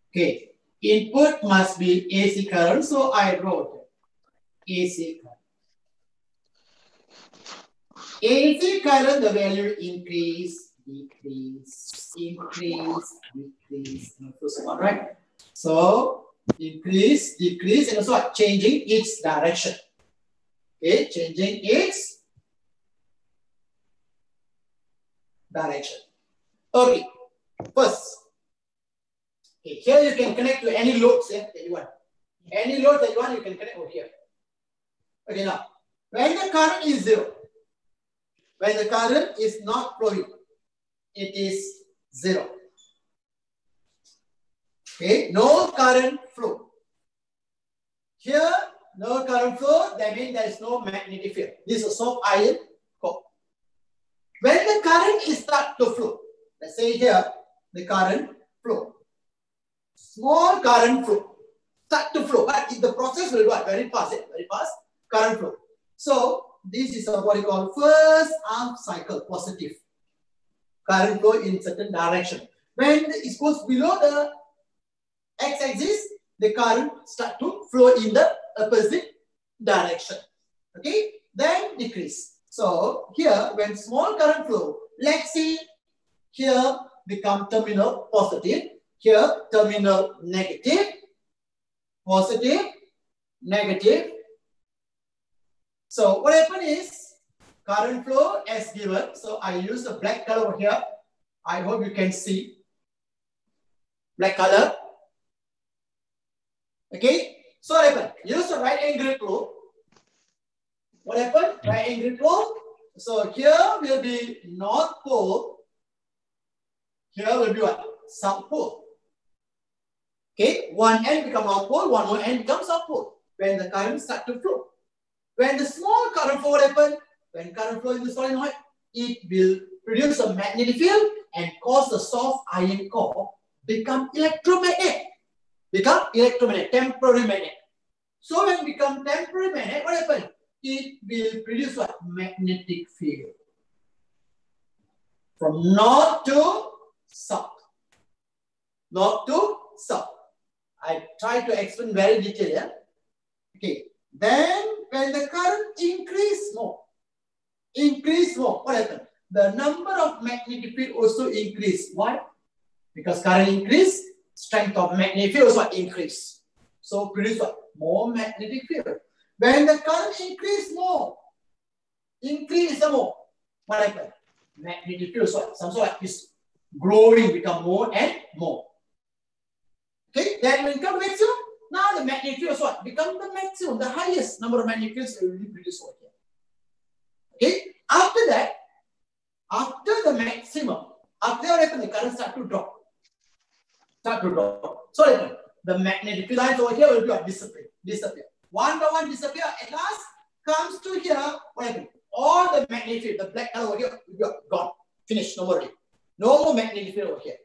Okay, input must be AC current, so I wrote AC current. AC current, the value increase, decrease, increase, decrease, and so on, right? So increase, decrease, and also changing its direction. Okay, changing its direction. Okay, first, okay, here you can connect to any loads, yeah, that you want. Any load that you want, you can connect over here. Okay, now, when the current is zero, when the current is not flowing, it is zero. Okay, no current flow. Here, no current flow, that means there is no magnetic field. This is a soft iron core. When the current is start to flow, let's say here, the current flow. Small current flow, start to flow, but the process will what? Very fast, current flow. So, this is what we call first half cycle, positive. Current flow in certain direction. When it goes below the x-axis, the current start to flow in the opposite direction. Okay, then decrease. So here, when small current flow, let's see here become terminal positive, here terminal negative, positive, negative. So what happened is current flow as given. So I use the black color over here. I hope you can see black color. Okay. So what happened? Use the right angle flow. What happened? Right angle flow. So here will be north pole. Here will be what? South pole. Okay. One end become north pole, one more end becomes south pole. When the current start to flow. When the small current flow happens, when current flow in the solenoid, it will produce a magnetic field and cause the soft iron core become electromagnet. Become electromagnet, temporary magnet. So when it become temporary magnet, what happens? It will produce what? Magnetic field. From north to south. North to south. I try to explain very detailed. Yeah? Okay. Then when the current increase more, what happens? The number of magnetic field also increase. Why? Because current increase, strength of magnetic field also increase. So produce what? More magnetic field. When the current increase more, what happens? Magnetic field some sort of is growing, become more and more. Okay, then when it comes to maximum, now the magnetic field what? Become the maximum, the highest number of magnetic fields will be produced over here. Okay, after that, after the maximum, after what happens, the current start to drop. So what happens? The magnetic field lines over here will be disappear. One by one disappear. At last comes to here. What happens? All the magnetic field, the black color over here, will be gone. Finished. No more. No more magnetic field over here.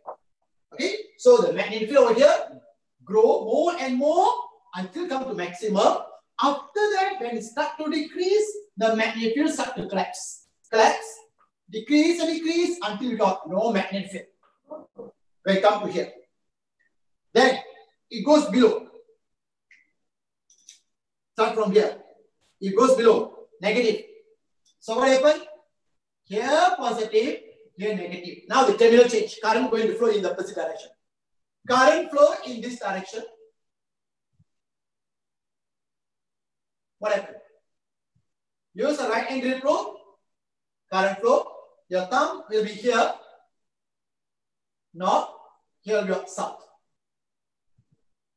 Okay. So the magnetic field over here grow more and more until come to maximum. After that, when it start to decrease, the magnetic field start to collapse. Decrease and decrease until we got no magnetic field. When it come to here. Then it goes below. Start from here. It goes below. Negative. So what happened? Here positive, here negative. Now the terminal change. Current going to flow in the opposite direction. Current flow in this direction. What happened? Use a right angle flow. Current flow. Your thumb will be here. North. Here will be south.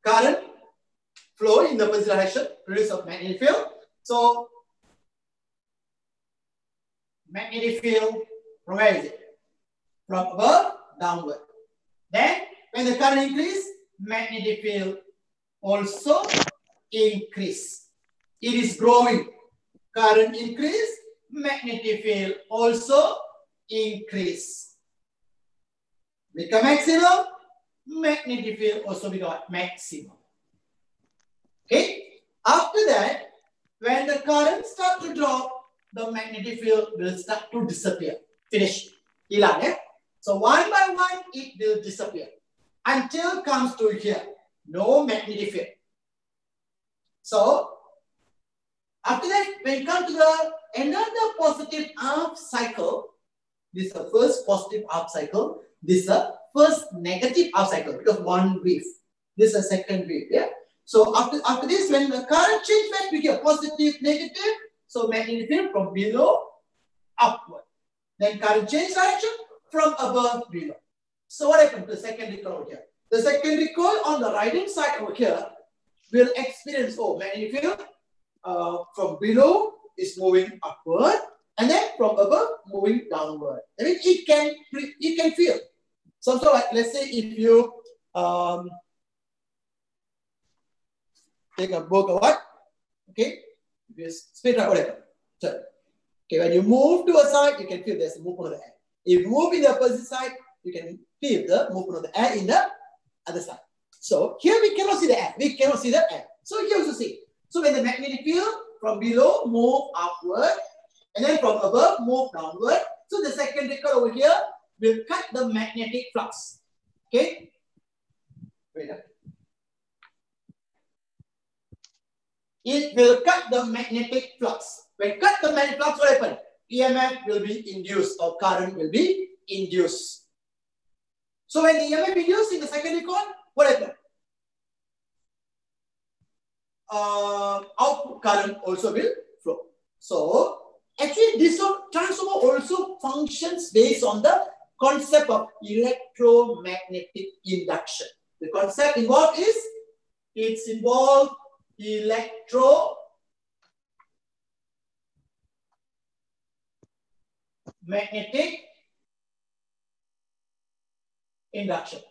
Current flow in the opposite direction, produce a magnetic field. So, magnetic field, from where is it? From above, downward. Then, when the current increase, magnetic field also increase. It is growing. Current increase, magnetic field also increase. Become maximum, magnetic field also become maximum. Okay. After that, when the current start to drop, the magnetic field will start to disappear. Finish. Hilang, eh? So one by one, it will disappear until comes to here. No magnetic field. So after that, when it comes to the another positive half cycle, this is the first positive half cycle. This is the first negative half cycle because one wave. This is a second wave. Yeah. So after this, when the current change back to here, positive, negative, so magnetic field from below upward. Then current change direction from above below. So what happened to the secondary coil over here? The secondary coil on the right hand side over here will experience magnetic field from below is moving upward, and then from above moving downward. I mean, it can feel. So like let's say if you take a book or what, okay, just spin right, whatever. So, okay, when you move to a side, you can feel there's a movement of the air. If you move in the opposite side, you can feel the movement of the air in the other side. So here we cannot see the air. We cannot see the air. So here you see. So when the magnetic field from below move upward, and then from above move downward. So the secondary coil over here will cut the magnetic flux. Okay. Wait a minute. It will cut the magnetic flux. When cut the magnetic flux, what happens? EMF will be induced or current will be induced. So when the EMF is used in the secondary coil, what happens? Output current also will flow. So actually this transformer also functions based on the concept of electromagnetic induction. The concept involved is it's involved electromagnetic induction.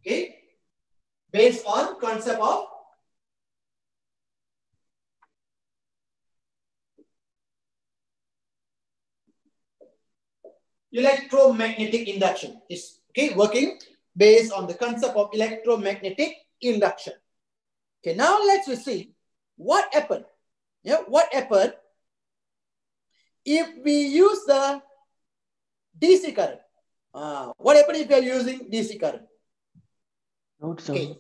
Okay, based on concept of electromagnetic induction. Is okay, working based on the concept of electromagnetic induction. Okay, now let's see what happened. Yeah, what happened if we use the DC current? What happened if we are using DC current? Okay.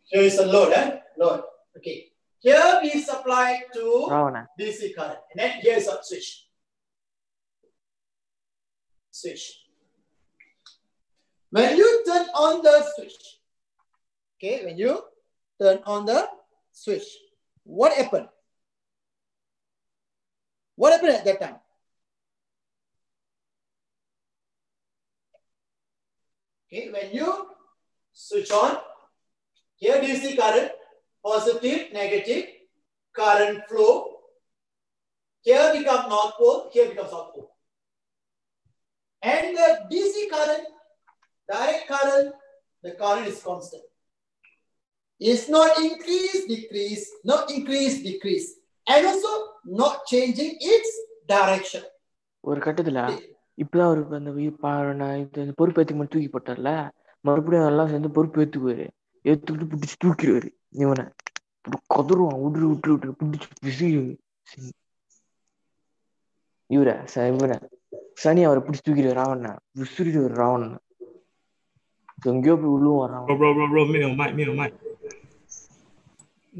Here is a load, load. Okay. Here we supply to DC current, and then here is a switch. When you turn on the switch, okay, when you turn on the switch, what happened? What happened at that time? Okay, when you switch on, here DC current, positive, negative, current flow. Here becomes north pole, here becomes south pole. And the DC current, direct current, the current is constant. It's not increase, decrease, not increase, decrease. And also not changing its direction. ஒரு கட்டத்துல இப்பதான் அவருக்கு அந்த பொறுப்பேற்றுக்கு மட்டும் தூக்கி போட்டார்ல, மறுபடியும் எல்லாம் சேர்ந்து பொறுப்பு ஏத்துக்குவாரு, ஏத்துக்கிட்டு பிடிச்சி தூக்கிடுவாரு. இவனை கதருவான், விட்டு பிடிச்சி விசி இவரை சனி அவரை பிடிச்சி தூக்கிடுவார். ராவண விசிறிடுவார். ராவணன் எங்கேயோ போய் உள்ளுவான். Bro, mute your mic.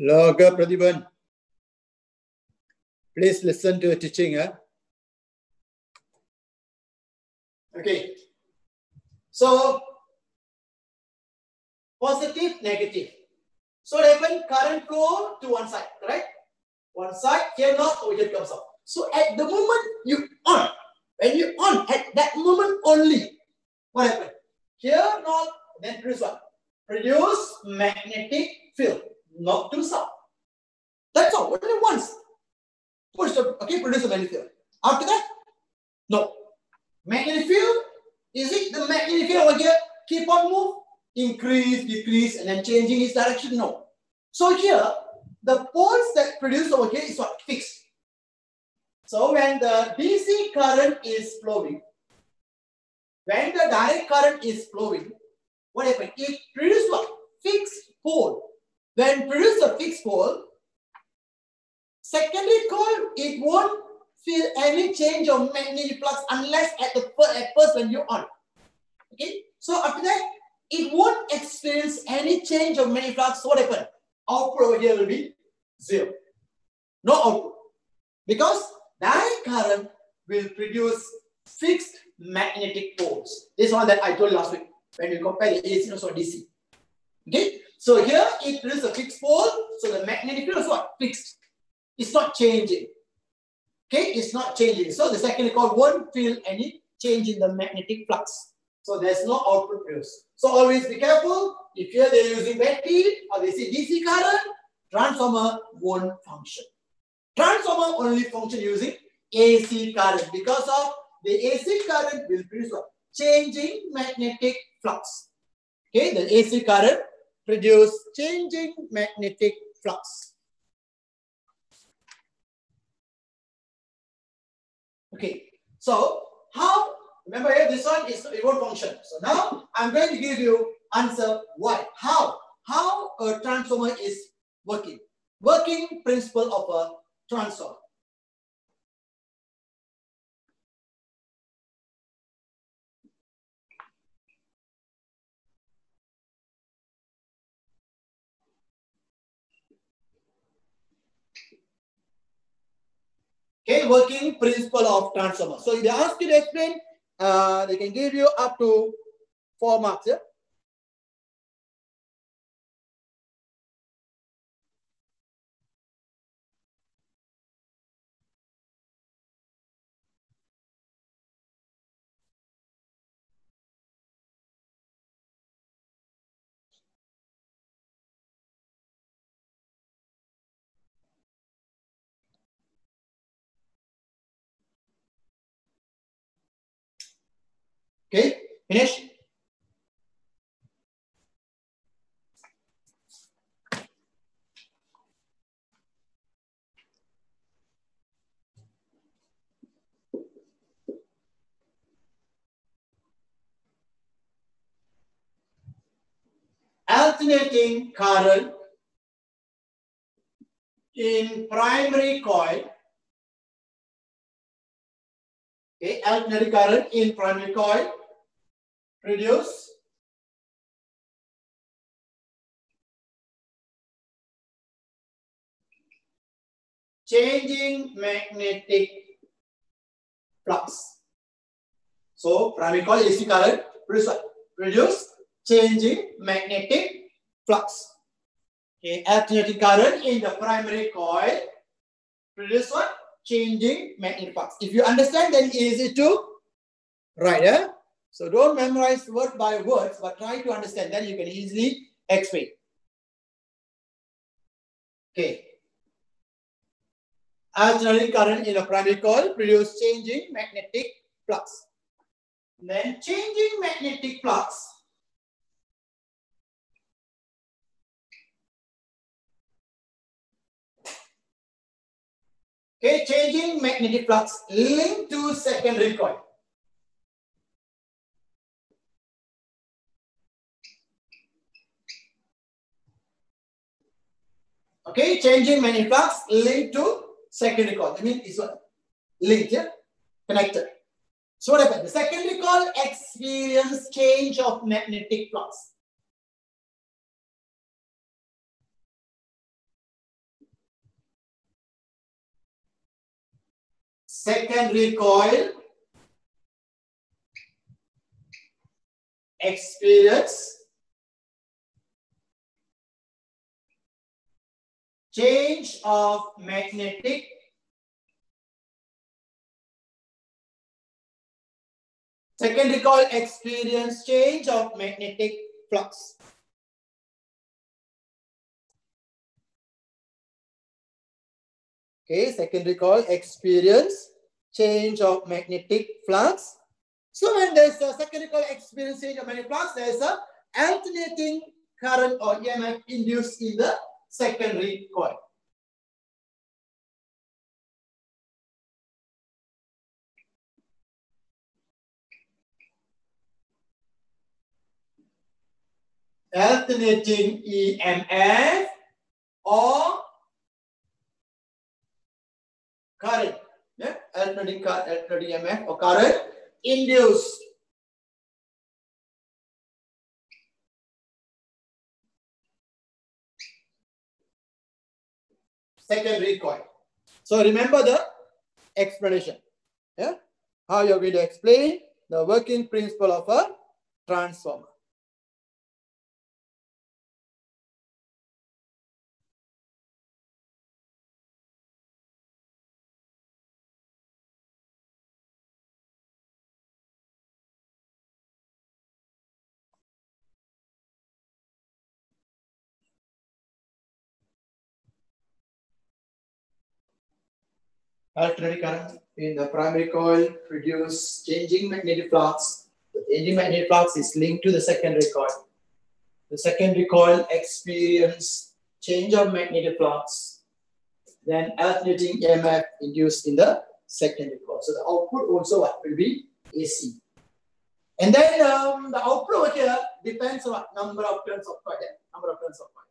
Loga Pradhiban, please listen to the teaching. Okay. So, positive, negative. So, happen current flow to one side, correct? One side, here north, over here comes up. So, at the moment you on, when you on, at that moment only, what happened? Here north, then produce what? Produce magnetic field, north to south. That's all, only once. Push the, okay, produce a magnetic field. After that, no. Magnetic field, is it the magnetic field over here keep on move, increase, decrease, and then changing its direction? No. So here, the poles that produce over here is what? Fixed. So when the DC current is flowing, when the direct current is flowing, what happens? It produces what? Fixed pole. When produce a fixed pole, secondary coil, it won't feel any change of magnetic flux unless at first when you're on. Okay, so after that, it won't experience any change of magnetic flux. So what happens? Output over here will be zero. No output. Because direct current will produce fixed magnetic poles. This one that I told last week when we compare the AC and also DC. Okay, so here it produces a fixed pole. So the magnetic field is what? Fixed. It's not changing. Okay, it's not changing. So the secondary coil won't feel any change in the magnetic flux. So there's no output produced. So always be careful. If here they're using battery or they see DC current, transformer won't function. Transformer only function using AC current because of the AC current will produce what? Changing magnetic flux. Okay, the AC current produce changing magnetic flux. Okay, so how? Remember here, this one is it won't function. So now I'm going to give you answer why. How a transformer is working. Working principle of a transformer. Okay, working principle of transformer. So if they ask you to explain, they can give you up to 4 marks. Yeah? Okay, finish. Alternating current in primary coil. Okay, alternating current in primary coil produce changing magnetic flux. So primary coil AC current produce changing magnetic flux. Okay, alternating current in the primary coil produce what? Changing magnetic flux. If you understand, then easy to write. Yeah? So don't memorize word by words, but try to understand. Then you can easily explain. Okay. Alternating current in a primary coil produce changing magnetic flux. Then changing magnetic flux changing magnetic flux linked to secondary coil. Okay, changing magnetic flux linked to secondary coil. I mean, it's what? Linked, yeah? Connected. So what happened? The secondary coil experience change of magnetic flux. Secondary coil experience change of magnetic secondary coil experience change of magnetic flux. Okay, secondary coil experience change of magnetic flux. So when there's a secondary coil experience change of magnetic flux, there's a alternating current or EMF induced in the secondary coil. Alternating EMF or current. Yeah? Alternating EMF or current induced. Secondary coil. So remember the explanation. Yeah? How you're going to explain the working principle of a transformer. Alternating current in the primary coil produce changing magnetic flux. The changing magnetic flux is linked to the secondary coil. The secondary coil experience change of magnetic flux. Then alternating EMF induced in the secondary coil. So the output also will be AC. And then the output over here depends on number of turns of coil. Number of turns of coil.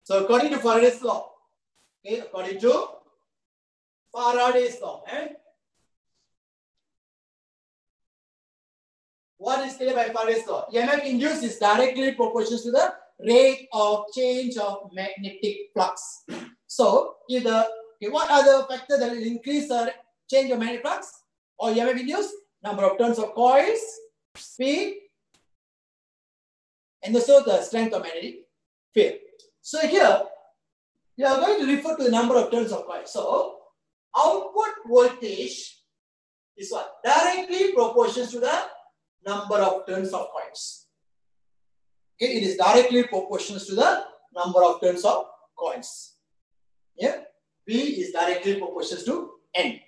So according to Faraday's law, okay, according to Faraday's law, what is stated by Faraday's law? EMF induced is directly proportional to the rate of change of magnetic flux. So, if the what are the factors that will increase the change of magnetic flux or EMF induced, number of turns of coils, speed, and also the strength of magnetic field. So here, you are going to refer to the number of turns of coils. So, output voltage is what? Directly proportional to the number of turns of coils. Okay, it is directly proportional to the number of turns of coils. Yeah, V is directly proportional to N.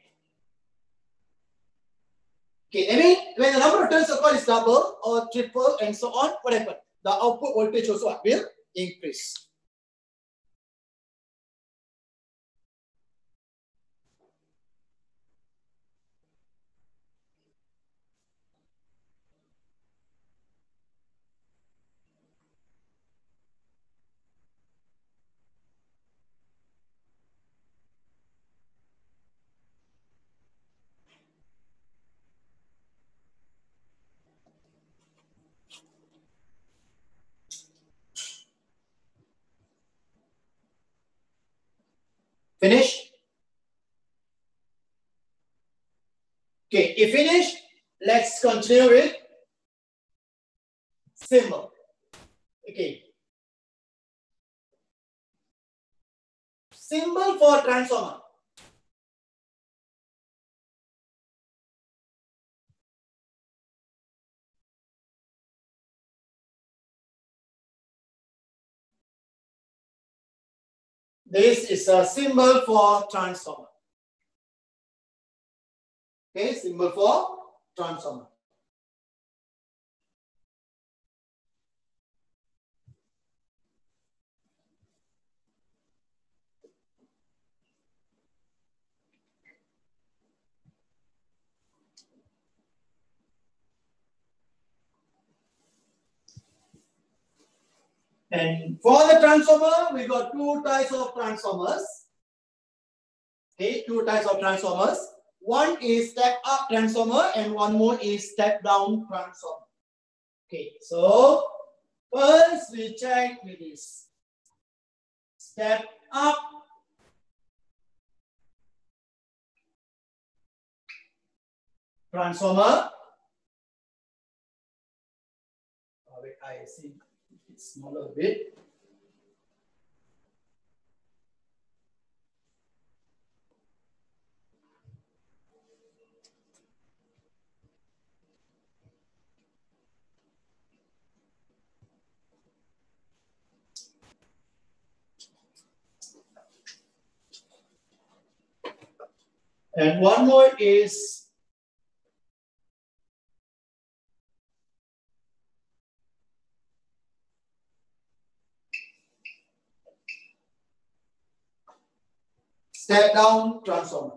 Okay, I mean, when the number of turns of coil is double or triple and so on, what happens? The output voltage also will increase. Finish? Okay, if finished, let's continue with symbol. Okay. Symbol for transformer. This is a symbol for transformer. Okay, symbol for transformer. And for the transformer, we got two types of transformers. Okay, two types of transformers. One is step up transformer and one more is step down transformer. Okay, so first we check with this step up transformer. Oh, wait, I see it's smaller a bit. And one more is step down transformer.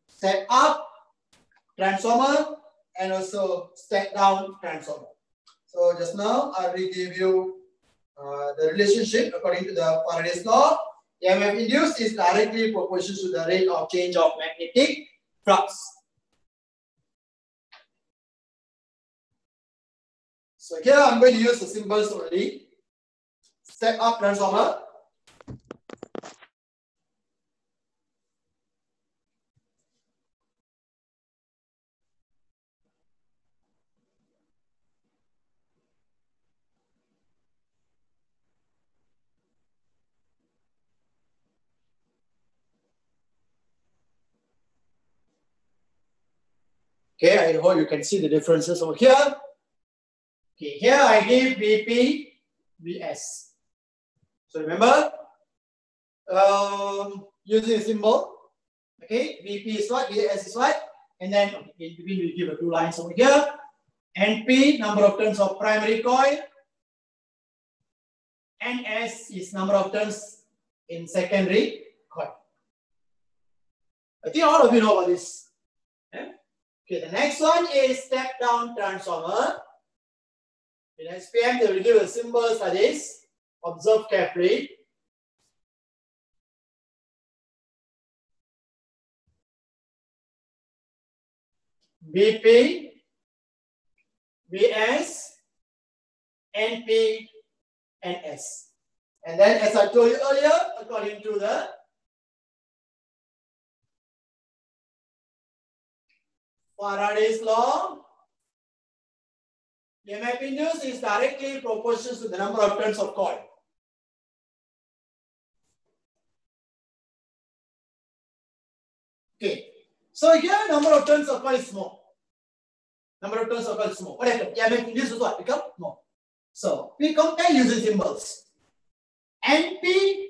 Step up transformer and also step down transformer. So just now I will give you the relationship according to the Faraday's law. EMF induced is directly proportional to the rate of change of magnetic flux. So here I'm going to use the symbols only. Step up transformer. Okay, I hope you can see the differences over here. Okay, here I give VP, VS. So remember, using a symbol, okay, VP is what, VS is what, and then in between we give two lines over here. NP, number of turns of primary coil. NS is number of turns in secondary coil. I think all of you know about this. Okay, the next one is step down transformer. In SPM, they will give a symbol for this. Observe carefully. BP, VS, NP, NS. And then, as I told you earlier, according to the Faraday's law, EMF induced is directly proportional to the number of turns of coil. Okay, so here number of turns of coil is small. Number of turns of coil is small. What happens? EMF induced is what? Become more. So we compare using symbols. NP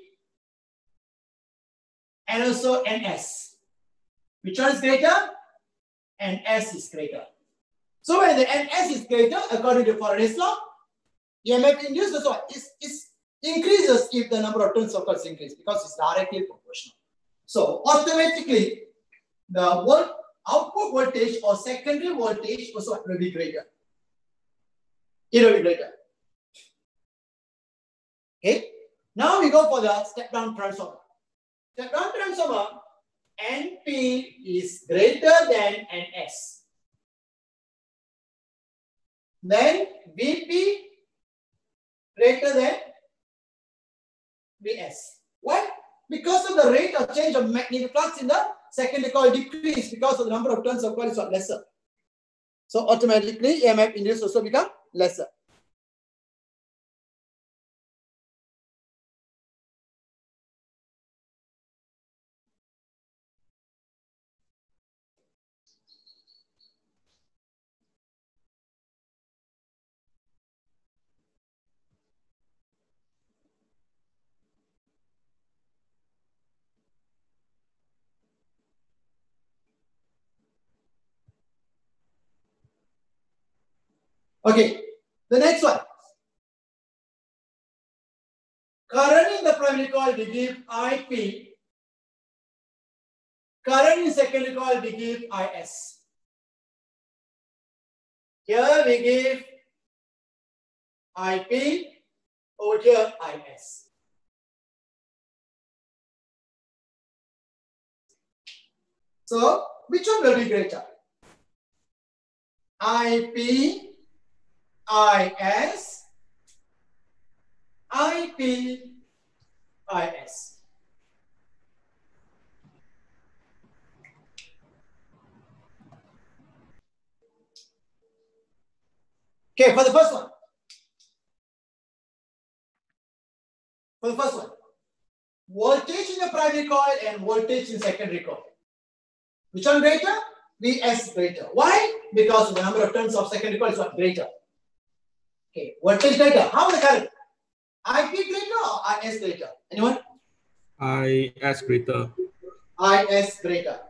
and also NS. Which one is greater? NS is greater. So when the NS is greater, according to Faraday's law, EMF induced is what? Is increases if the number of turns of coils increase because it's directly proportional. So automatically, the output voltage or secondary voltage also will be greater. It will be greater. Okay. Now we go for the step-down transformer. Step-down transformer, NP is greater than NS. Then VP greater than Vs. Why? Because of the rate of change of magnetic flux in the secondary coil decrease because of the number of turns of coil is lesser. So automatically EMF induced also become lesser. Okay, the next one. Current in the primary coil we give IP. Current in secondary coil we give IS. Here we give IP, over here IS. So which one will be greater? IP, IS, IP, IS. Okay, for the first one. For the first one, voltage in the primary coil and voltage in secondary coil. Which one greater? Vs greater. Why? Because the number of turns of secondary coil is what? Greater. Okay, voltage greater. How is the current? IP greater or IS greater? Anyone? IS greater. IS greater.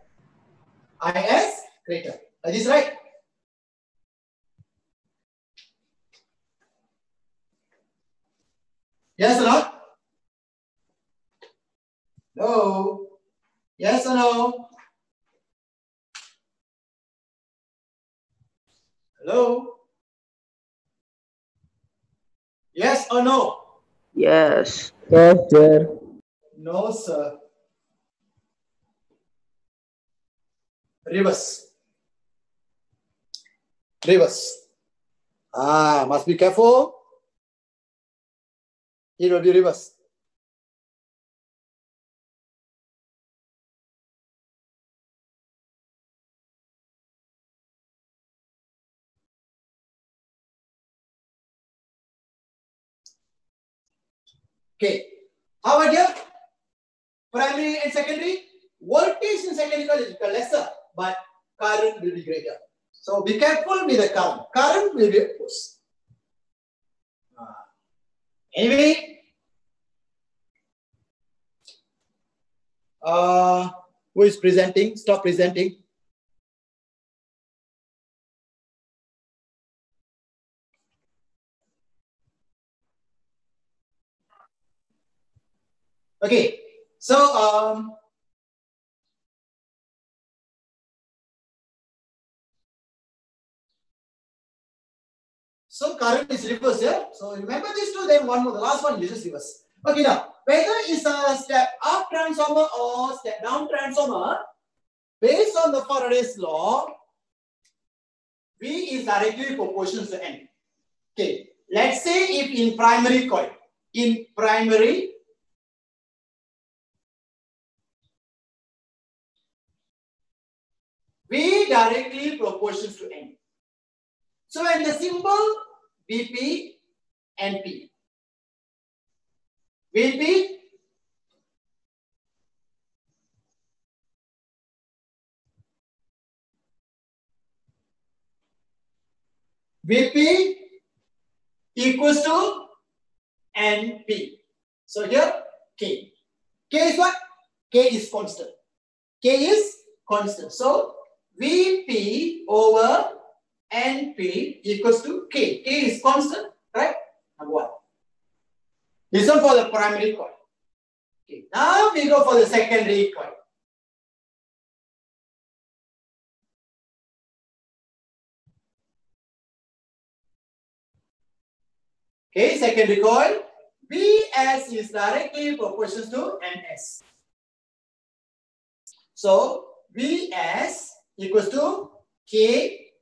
IS greater. Is this right? Yes or no? No. Yes or no? Hello? Yes or no? Yes. Yes, sir. No, sir. Reverse. Reverse. Must be careful. It will be reverse. Okay. How about here? Primary and secondary? Voltage in secondary coil is lesser, but current will be greater. So be careful with the current. Current will be opposed. Anyway, who is presenting? Stop presenting. Okay, so current is reverse here. So remember these two, then one more. The last one is just reverse. Okay, now whether it's a step up transformer or step down transformer, based on the Faraday's law, V is directly proportional to N. Okay, let's say if in primary coil, in primary, V directly proportions to N. So when the symbol VP and P, VP equals to NP. So here K. K is what? K is constant. K is constant. So VP over NP equals to K. K is constant, right? Number one. This one for the primary coil. Okay. Now we go for the secondary coil. Okay, secondary coil. Vs is directly proportional to Ns. So Vs equals to K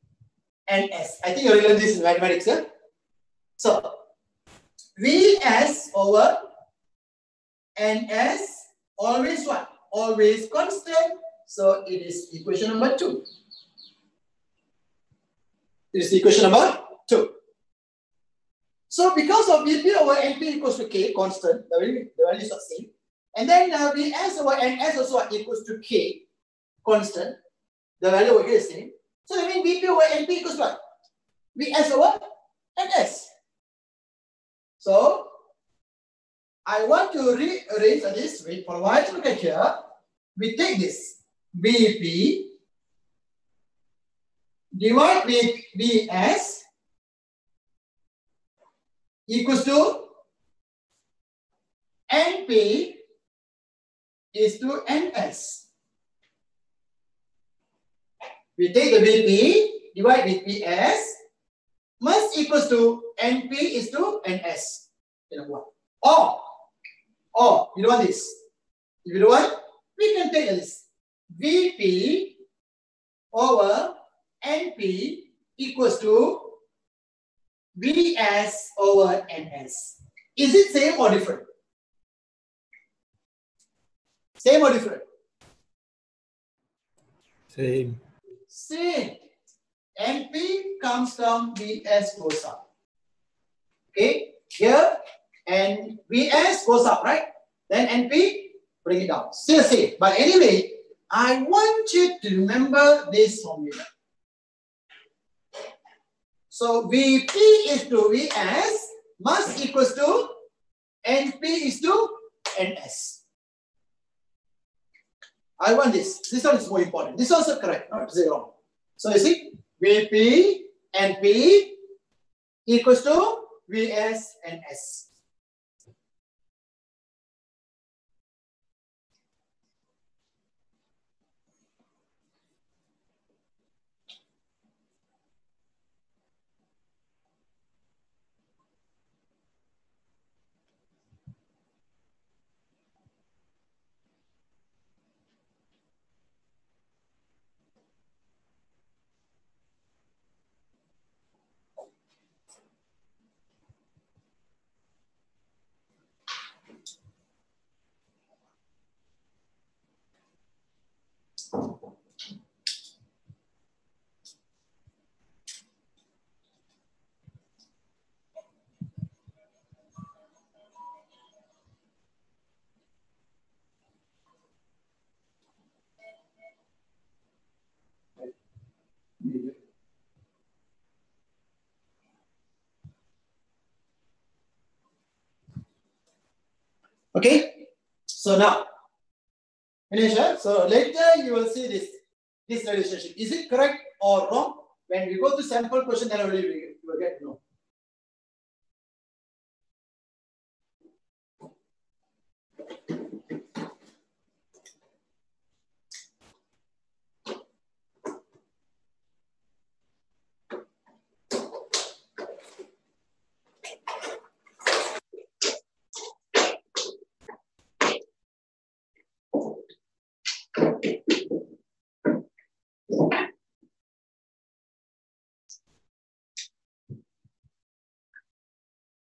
and S. I think you learned this in mathematics. Yeah? So Vs over Ns always what? Always constant. So it is equation number 2. It is equation number 2. So because of Vp over Np equals to K, constant, the values are same. And then Vs over Ns also equals to K, constant. The value over here is same. So that means Vp over Np equals what? Vs over Ns. So I want to rearrange this. Wait for a while. Look at here. We take this Vp divide with Vs equals to Np is to Ns. We take the Vp, divide with Vs, must equals to Np is to Ns. Or, you don't want this. If you don't want, we can take this. Vp over Np equals to Vs over Ns. Is it same or different? Same or different? Same. Same. Np comes down, Vs goes up. Okay, here and Vs goes up, right? Then Np, bring it down. Still same. But anyway, I want you to remember this formula. So Vp is to Vs must equals to Np is to Ns. I want this. This one is more important. This is also correct, not wrong. So you see, Vp Np equals to Vs and S. Okay, so now finish. So later you will see this relationship. Is it correct or wrong? When we go to sample question, then only you will get to know.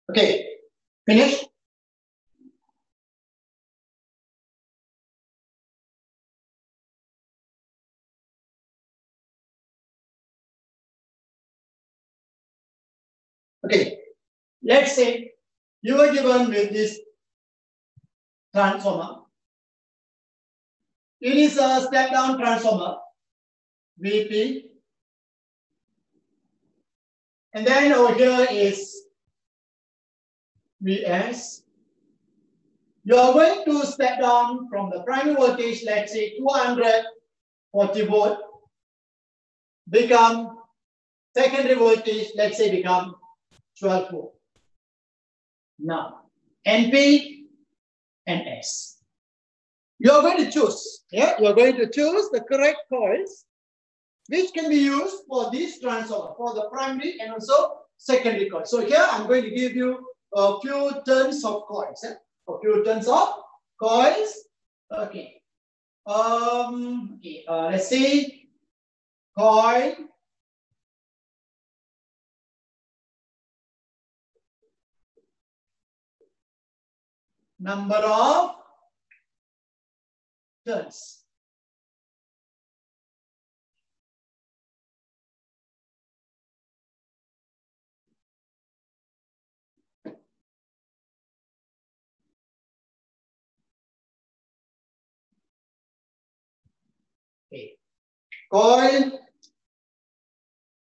Okay, finish. Okay, let's say you were given with this transformer. It is a step-down transformer, VP. And then over here is VS. You are going to step down from the primary voltage, let's say 240 volt, become secondary voltage, let's say become 12 volt. Now, NP and S. You are going to choose, you are going to choose the correct coils which can be used for this transformer, for the primary and also secondary coil. So here I'm going to give you a few turns of coils. A few turns of coils. Okay. Let's see. Coil. Number of turns. Okay. Coil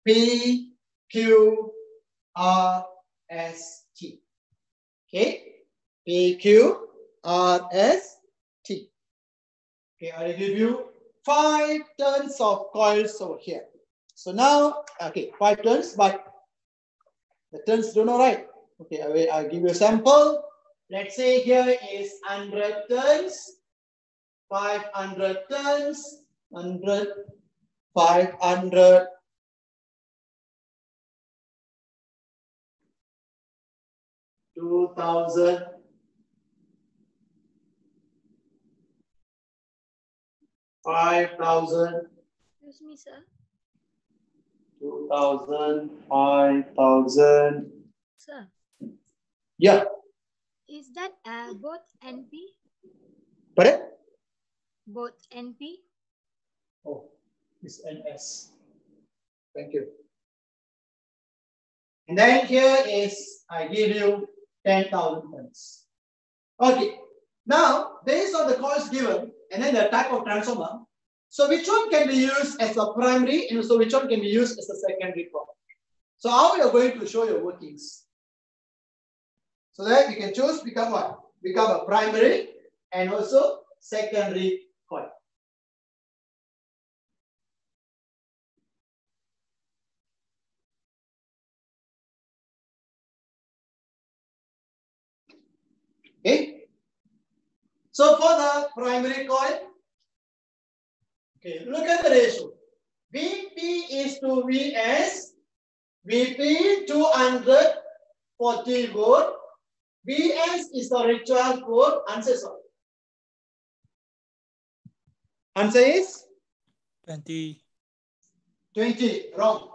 P, Q, R, S, T. Okay. P, Q, R, S, T. Okay, I will give you 5 turns of coils over here. So now, okay, 5 turns, but the turns don't know, right? Okay, I'll give you a sample. Let's say here is 100 turns, 500 turns, 100, 500, 2000, 5,000. Excuse me, sir. 2,000, 5,000. Sir, Yeah. is that both NP? Pardon? Both NP? Oh, it's NS. Thank you. And then here is, I give you 10,000 turns. Okay. Now, based on the coils given, and then the type of transformer, so which one can be used as a primary, and also which one can be used as a secondary coil? So how we are going to show your workings? So that you can choose become what? Become a primary and also secondary coil. Okay. So for the primary coil, okay, look at the ratio. VP is to VS. VP 240 volt. VS is the recharge volt. Answer is what? Answer is 20. 20. Wrong.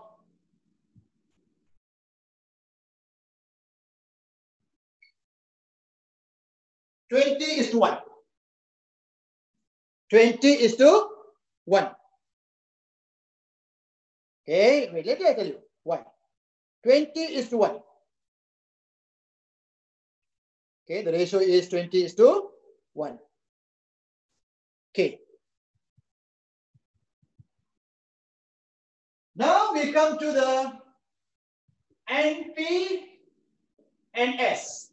Twenty is to 1. 20 is to 1. Okay, wait, let me tell you. 1. 20 is to 1. Okay, the ratio is 20 is to 1. Okay. Now we come to the NP and S.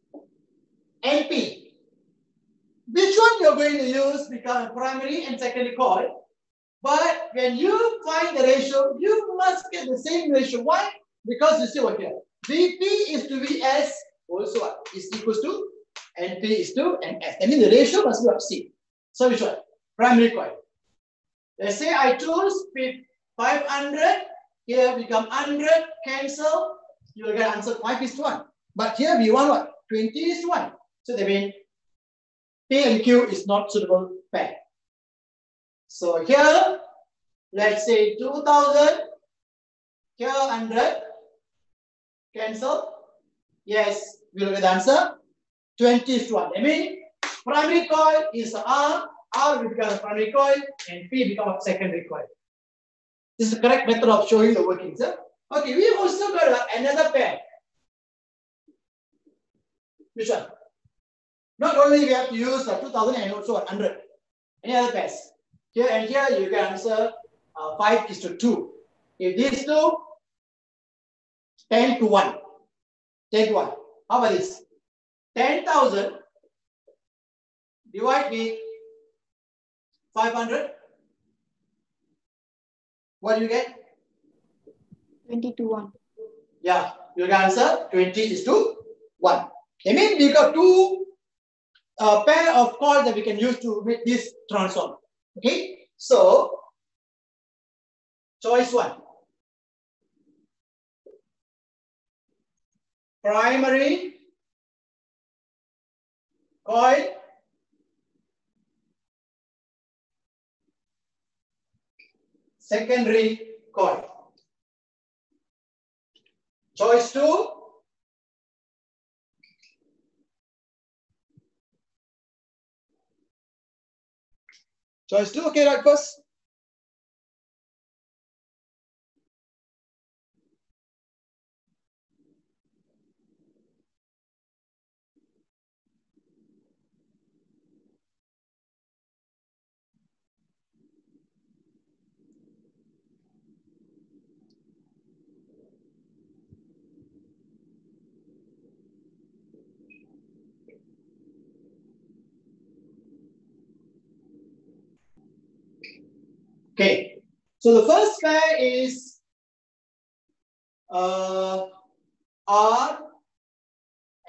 NP. Which one you're going to use become a primary and secondary coil. But when you find the ratio, you must get the same ratio. Why? Because you see over here. VP is to VS also what? Is equals to NP is to NS. I mean the ratio must be of C. So which one? Primary coil. Let's say I choose 500. Here become 100. Cancel. You will get answer 5 is to 1. But here we want what? 20 is to 1. So that means P and Q is not suitable pair. So here, let's say 2000. Here 100. Cancel. Yes, we will get the answer 20 is to 1. I mean, primary coil is R. R will become a primary coil and P become a secondary coil. This is the correct method of showing the workings. Okay, we also got another pair. Which one? Not only we have to use 2000 and also 100. Any other pairs? Here and here you can answer 5:2. If these two, 10:1. 10:1. How about this? 10,000 divide with 500. What do you get? 20:1. Yeah, you can answer 20:1. I mean, we got two pair of coils that we can use to make this transform. Okay, so choice 1. Primary coil, secondary coil. Choice 2. Choice 2, okay, right first. Okay, so the first pair is R,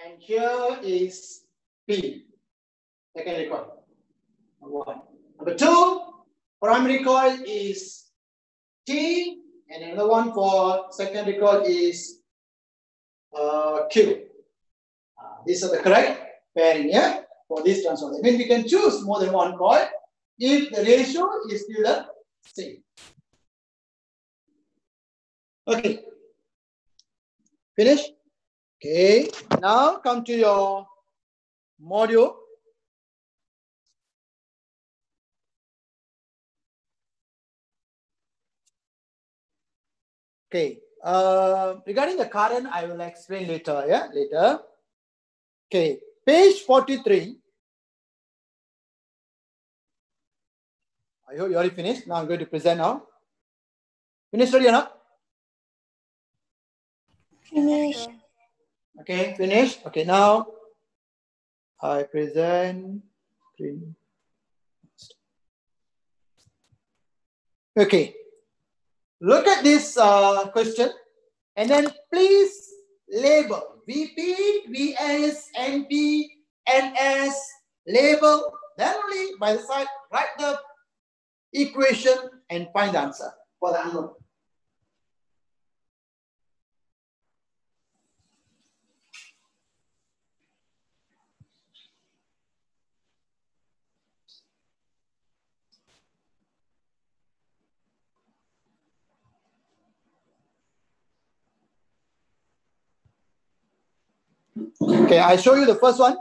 and here is P, secondary coil. Number 1. Number 2, primary coil is T, and another one for secondary coil is Q. These are the correct pairing here for this transformer. I mean, we can choose more than one coil if the ratio is still the same. Okay. Finish? Okay. Now come to your module. Okay. Regarding the current, I will explain later. Yeah, later. Okay. Page 43. I hope you already finished. Now I'm going to present now. Finished already or not? Finish. Okay, finished. Okay, now I present. Okay, look at this question and then please label VP, VS, NP, NS, label. Then only by the side write the equation and find the answer for the unknown. Okay, I show you the first one.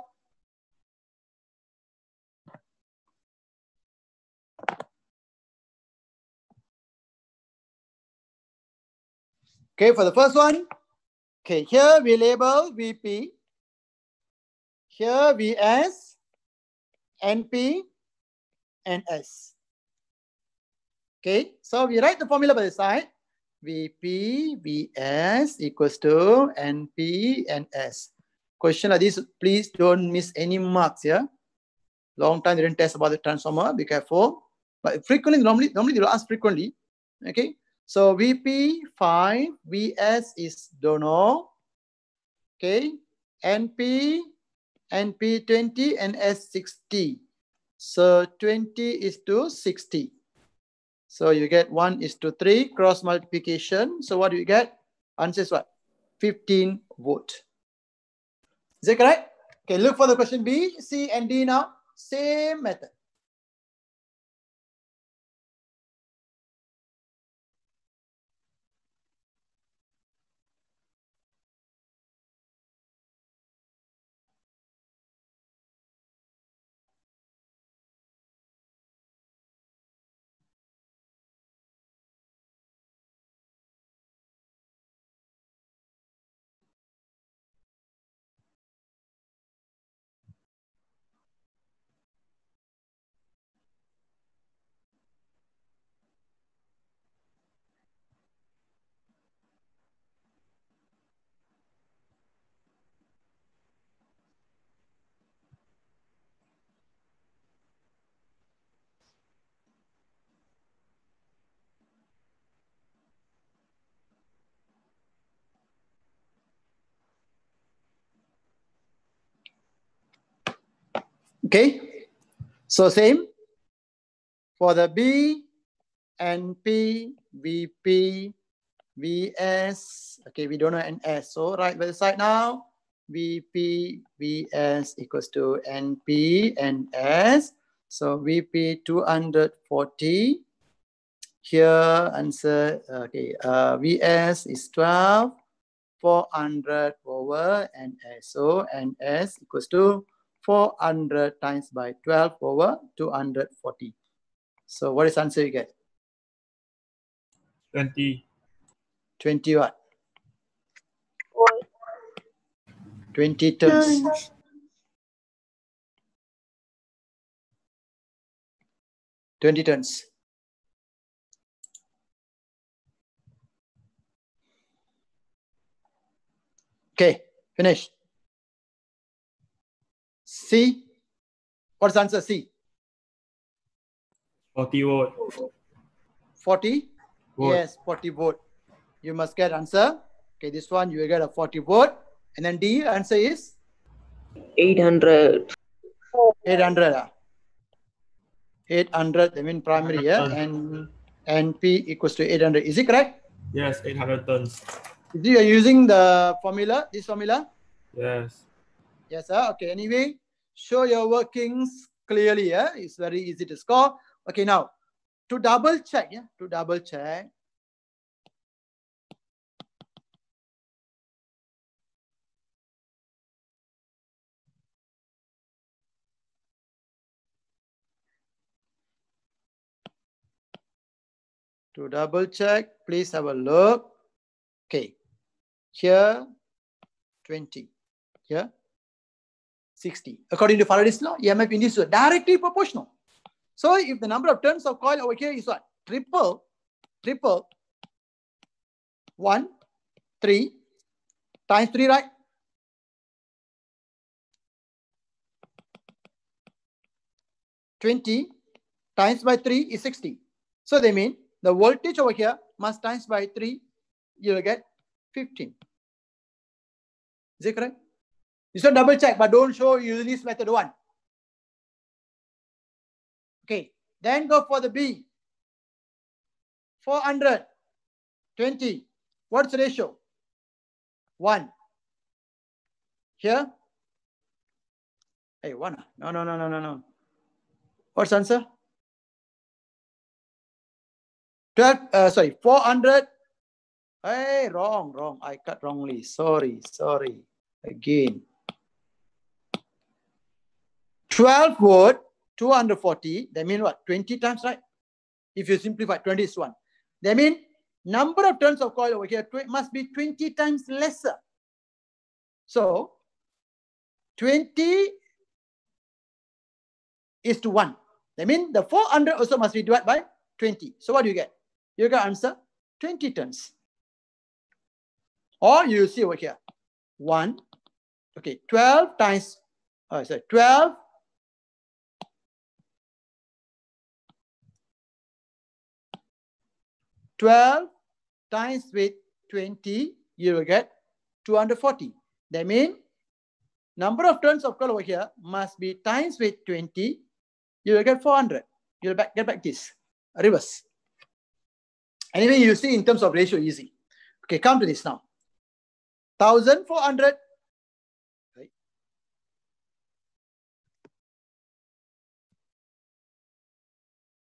Okay, for the first one, okay, here we label VP, here VS, NP, and S. Okay, so we write the formula by the side. VP, VS equals to NP and S. Question like this, please don't miss any marks here. Long time they didn't test about the transformer, be careful. But frequently, normally they will ask frequently. Okay, so VP 5, VS is don't know. Okay, NP 20 and S 60. So 20:60. So you get 1:3 cross multiplication. So what do you get? Answer is what? 15 volt. Is that correct? Okay, look for the question B, C, and D now. Same method. Okay. So same for the B, NP, VP, VS. Okay, we don't know NS. So right by the side now. VP, VS equals to NP, NS. So VP 240. Here answer, okay, VS is 12, 400 over NS. So NS equals to 400 times by 12 over 240. So what is answer you get? 20. 20 what? 20 turns. 20 turns. Okay, finish. C. What's the answer? C. 40 volt. 40? Volt. Yes, 40 volt. You must get answer. Okay, this one you will get a 40 volt. And then D, answer is 800. 800. 800, I mean primary, yeah? And P equals to 800. Is it correct? Yes, 800 tons. Is you are using the formula, this formula? Yes. Yes, sir. Okay, anyway, show your workings clearly, yeah? It's very easy to score. Okay, now, to double check, yeah? To double check. To double check, please have a look. Okay, here 20, here 60. According to Faraday's law, EMF in this is directly proportional. So if the number of turns of coil over here is what? Triple, 1, 3 times 3, right? $20 times by 3 is 60. So they mean the voltage over here must times by 3, you'll get 15. Is it correct? You should double check, but don't show using this method 1. Okay, then go for the B. 400, 20. What's the ratio? 1. Here? Hey, 1. No. What's the answer? 400. Hey, wrong. I cut wrongly. Sorry. Again. 12 volt, 240. That means what? 20 times, right? If you simplify, 20 is 1. That means number of turns of coil over here must be 20 times lesser. So 20 is to 1. That means the 400 also must be divided by 20. So what do you get? You get answer 20 turns. Or you see over here 1. Okay, 12 times 12 times with 20, you will get 240. That means number of turns of coil over here must be times with 20, you will get 400. You'll get back this, reverse. Anyway, you see in terms of ratio, easy. Okay, come to this now. 1,400. Right.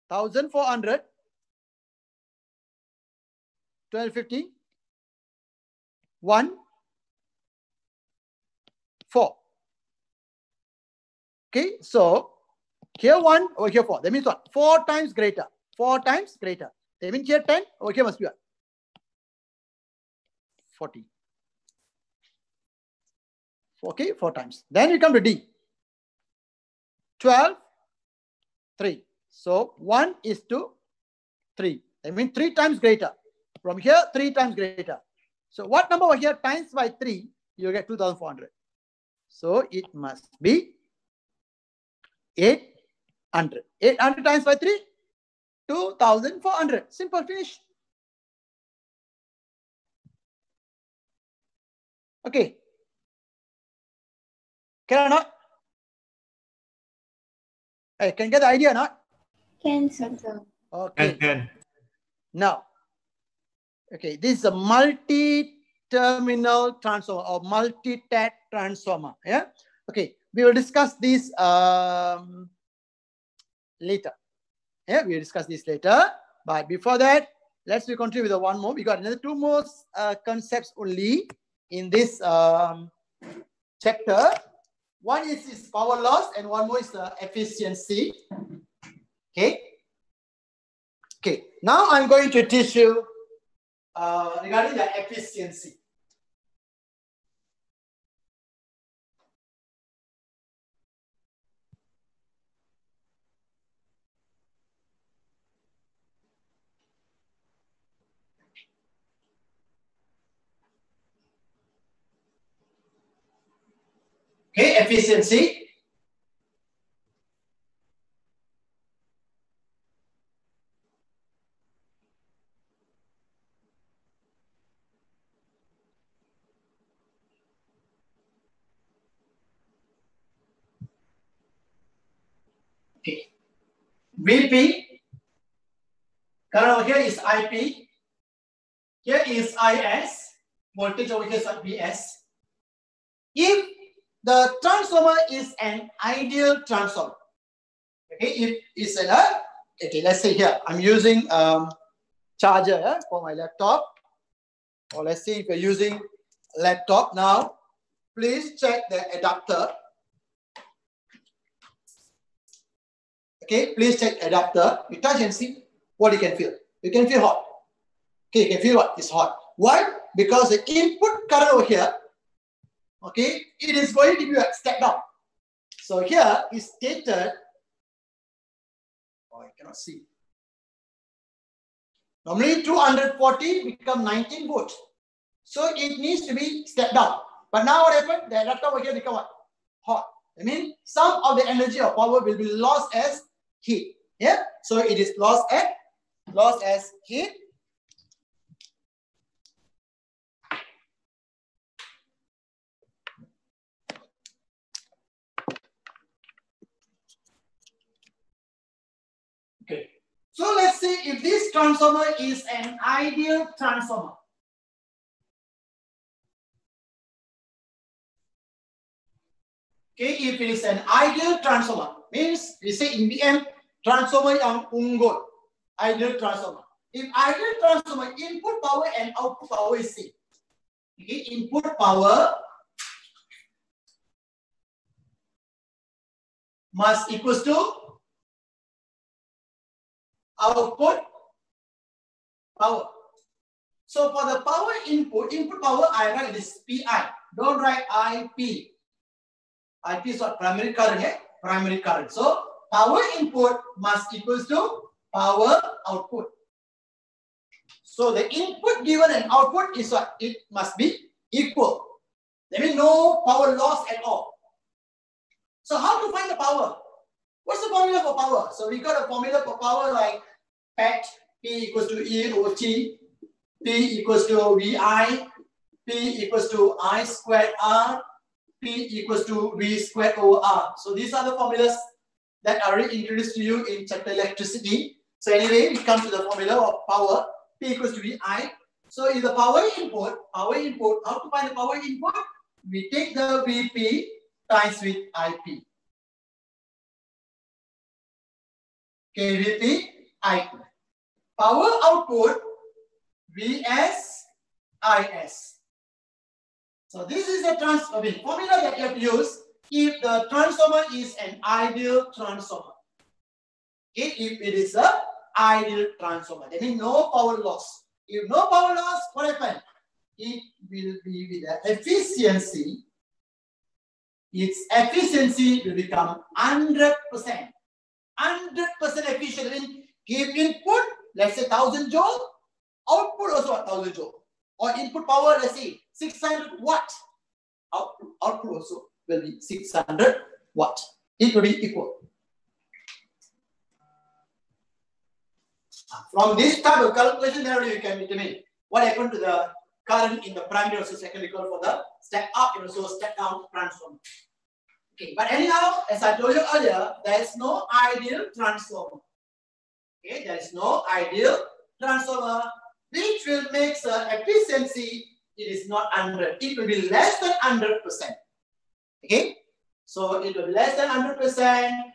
1,400. 1250. 1, 4. Okay, so here 1, over here 4. That means what? 4 times greater. 4 times greater. That means here 10, over here must be what? 40. Okay, 4 times. Then you come to D. 12, 3. So 1 is to 3. That means 3 times greater. From here, 3 times greater. So what number over here times by 3, you get 2,400. So it must be 800. 800 times by 3, 2,400. Simple, finish. Okay. Can I not? Hey, can you get the idea or not? Can, sir. Okay. Can. Now, okay, this is a multi-terminal transformer or multi-tat transformer. Yeah. Okay, we will discuss this later. Yeah, we will discuss this later. But before that, let's continue with the one more. We got another two more concepts only in this chapter. One is power loss and one more is efficiency. Okay. Okay. Now I'm going to teach you regarding the efficiency. Okay, efficiency. Okay. VP. Current over here is IP. Here is IS. Voltage over here is VS. If the transformer is an ideal transformer, okay, if it's an okay, let's say here I'm using charger for my laptop, or let's say if you're using laptop now, please check the adapter. Okay, please check adapter. You touch and see what you can feel. You can feel hot. Okay, you can feel what? It's hot. Why? Because the input current over here, okay, it is going to be a step down. So here is stated, oh, I cannot see. Normally 240 become 19 volts. So it needs to be stepped down. But now what happened? The adapter over here become what? Hot. I mean, some of the energy or power will be lost as heat. Yeah. So it is lost as heat. Okay. So let's see if this transformer is an ideal transformer. Okay, if it is an ideal transformer, means we say in the end, transformer yang unggul, ideal transformer. If ideal transformer, input power and output power is same. Okay, input power must equals to output power. So for the power input power, I write this PI. Don't write IP. IP is what? Primary current, yeah? Primary current. So power input must equals to power output. So the input given and output is what? It must be equal. There means no power loss at all. So how to find the power? What's the formula for power? So we got a formula for power like PAT, P equals to E over T, P equals to VI, P equals to I squared R, P equals to V squared over R. So these are the formulas that are introduced to you in chapter electricity. So anyway, we come to the formula of power, P equals to VI. So if the power input, how to find the power input? We take the VP times with IP. Okay, VP, IP. Power output, VS, IS. So this is the formula that you have to use if the transformer is an ideal transformer. Okay, if it is an ideal transformer, that means no power loss. If no power loss, what happens? It will be with the efficiency. Its efficiency will become 100%. 100% efficient. I mean, give input, let's say 1000 joule, output also 1000 joule. Or input power, let's say 600 watt. Output also will be 600 watt. It will be equal. From this type of calculation, there you can determine what happened to the current in the primary or secondary coil for the step up and also step down transformer. Okay, but anyhow, as I told you earlier, there is no ideal transformer. Okay, there is no ideal transformer which will make the efficiency. It is not 100. It will be less than 100%. Okay, so it will be less than 100%.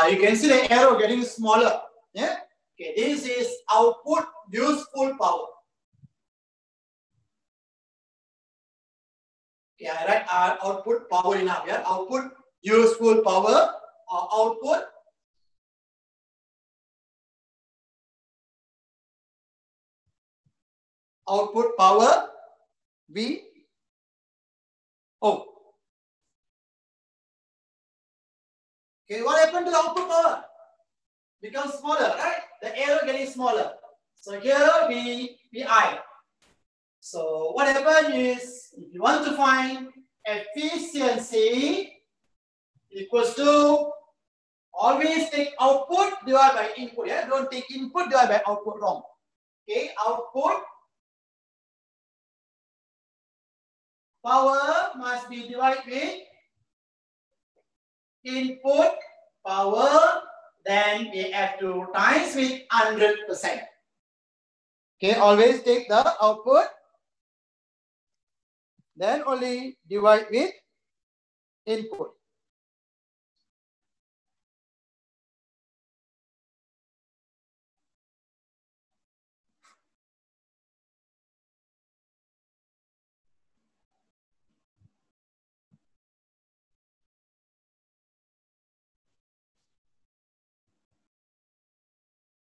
You can see the arrow getting smaller. Yeah. Okay, this is output useful power. Okay, I write output power enough. Yeah, output useful power or output power V O. Okay, what happened to the output power? Becomes smaller, right? The arrow getting smaller. So here VI. So what happened is, if you want to find efficiency equals to, always take output divided by input. Yeah, don't take input divided by output, wrong. Okay, output power must be divided with input power. Then we have to times with 100%. Okay, always take the output, then only divide with input.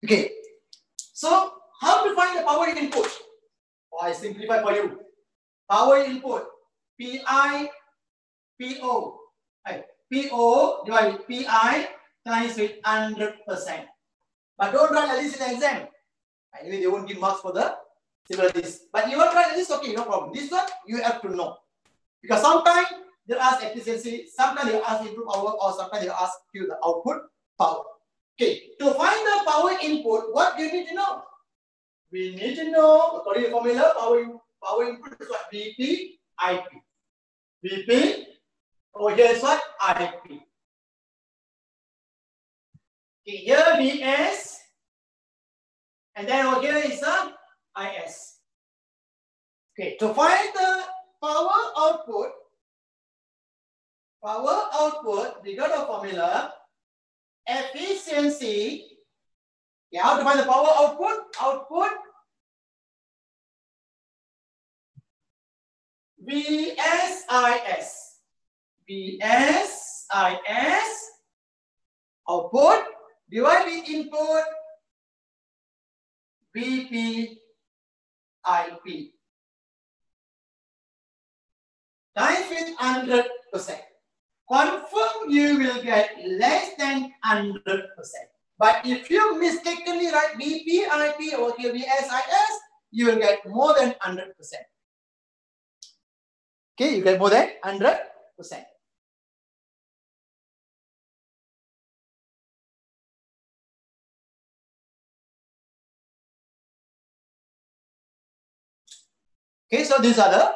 Okay, so how to find the power input? I simplify for you. Power input, PI, PO. PO divided with PI times with 100%. But don't write like this in the exam. Anyway, they won't give marks for the similar this. But you want to write like this, okay, no problem. This one, you have to know. Because sometimes they ask efficiency, sometimes they ask input power, or sometimes they ask you the output power. Okay, to find the power input, what do you need to know? We need to know, according to the formula, power input is what? VP, IP. VP, over here is what? IP. Okay, here VS, and then over here is the IS. Okay, to find the power output, we got a formula, efficiency. Okay, how to find the power output? Output VSIS. VSIS output divided with input VPIP. Times with 100%. Confirm you will get less than 100%. But if you mistakenly write VPIP or VSIS, you will get more than 100%. Okay, you get more than 100%. Okay, so these are the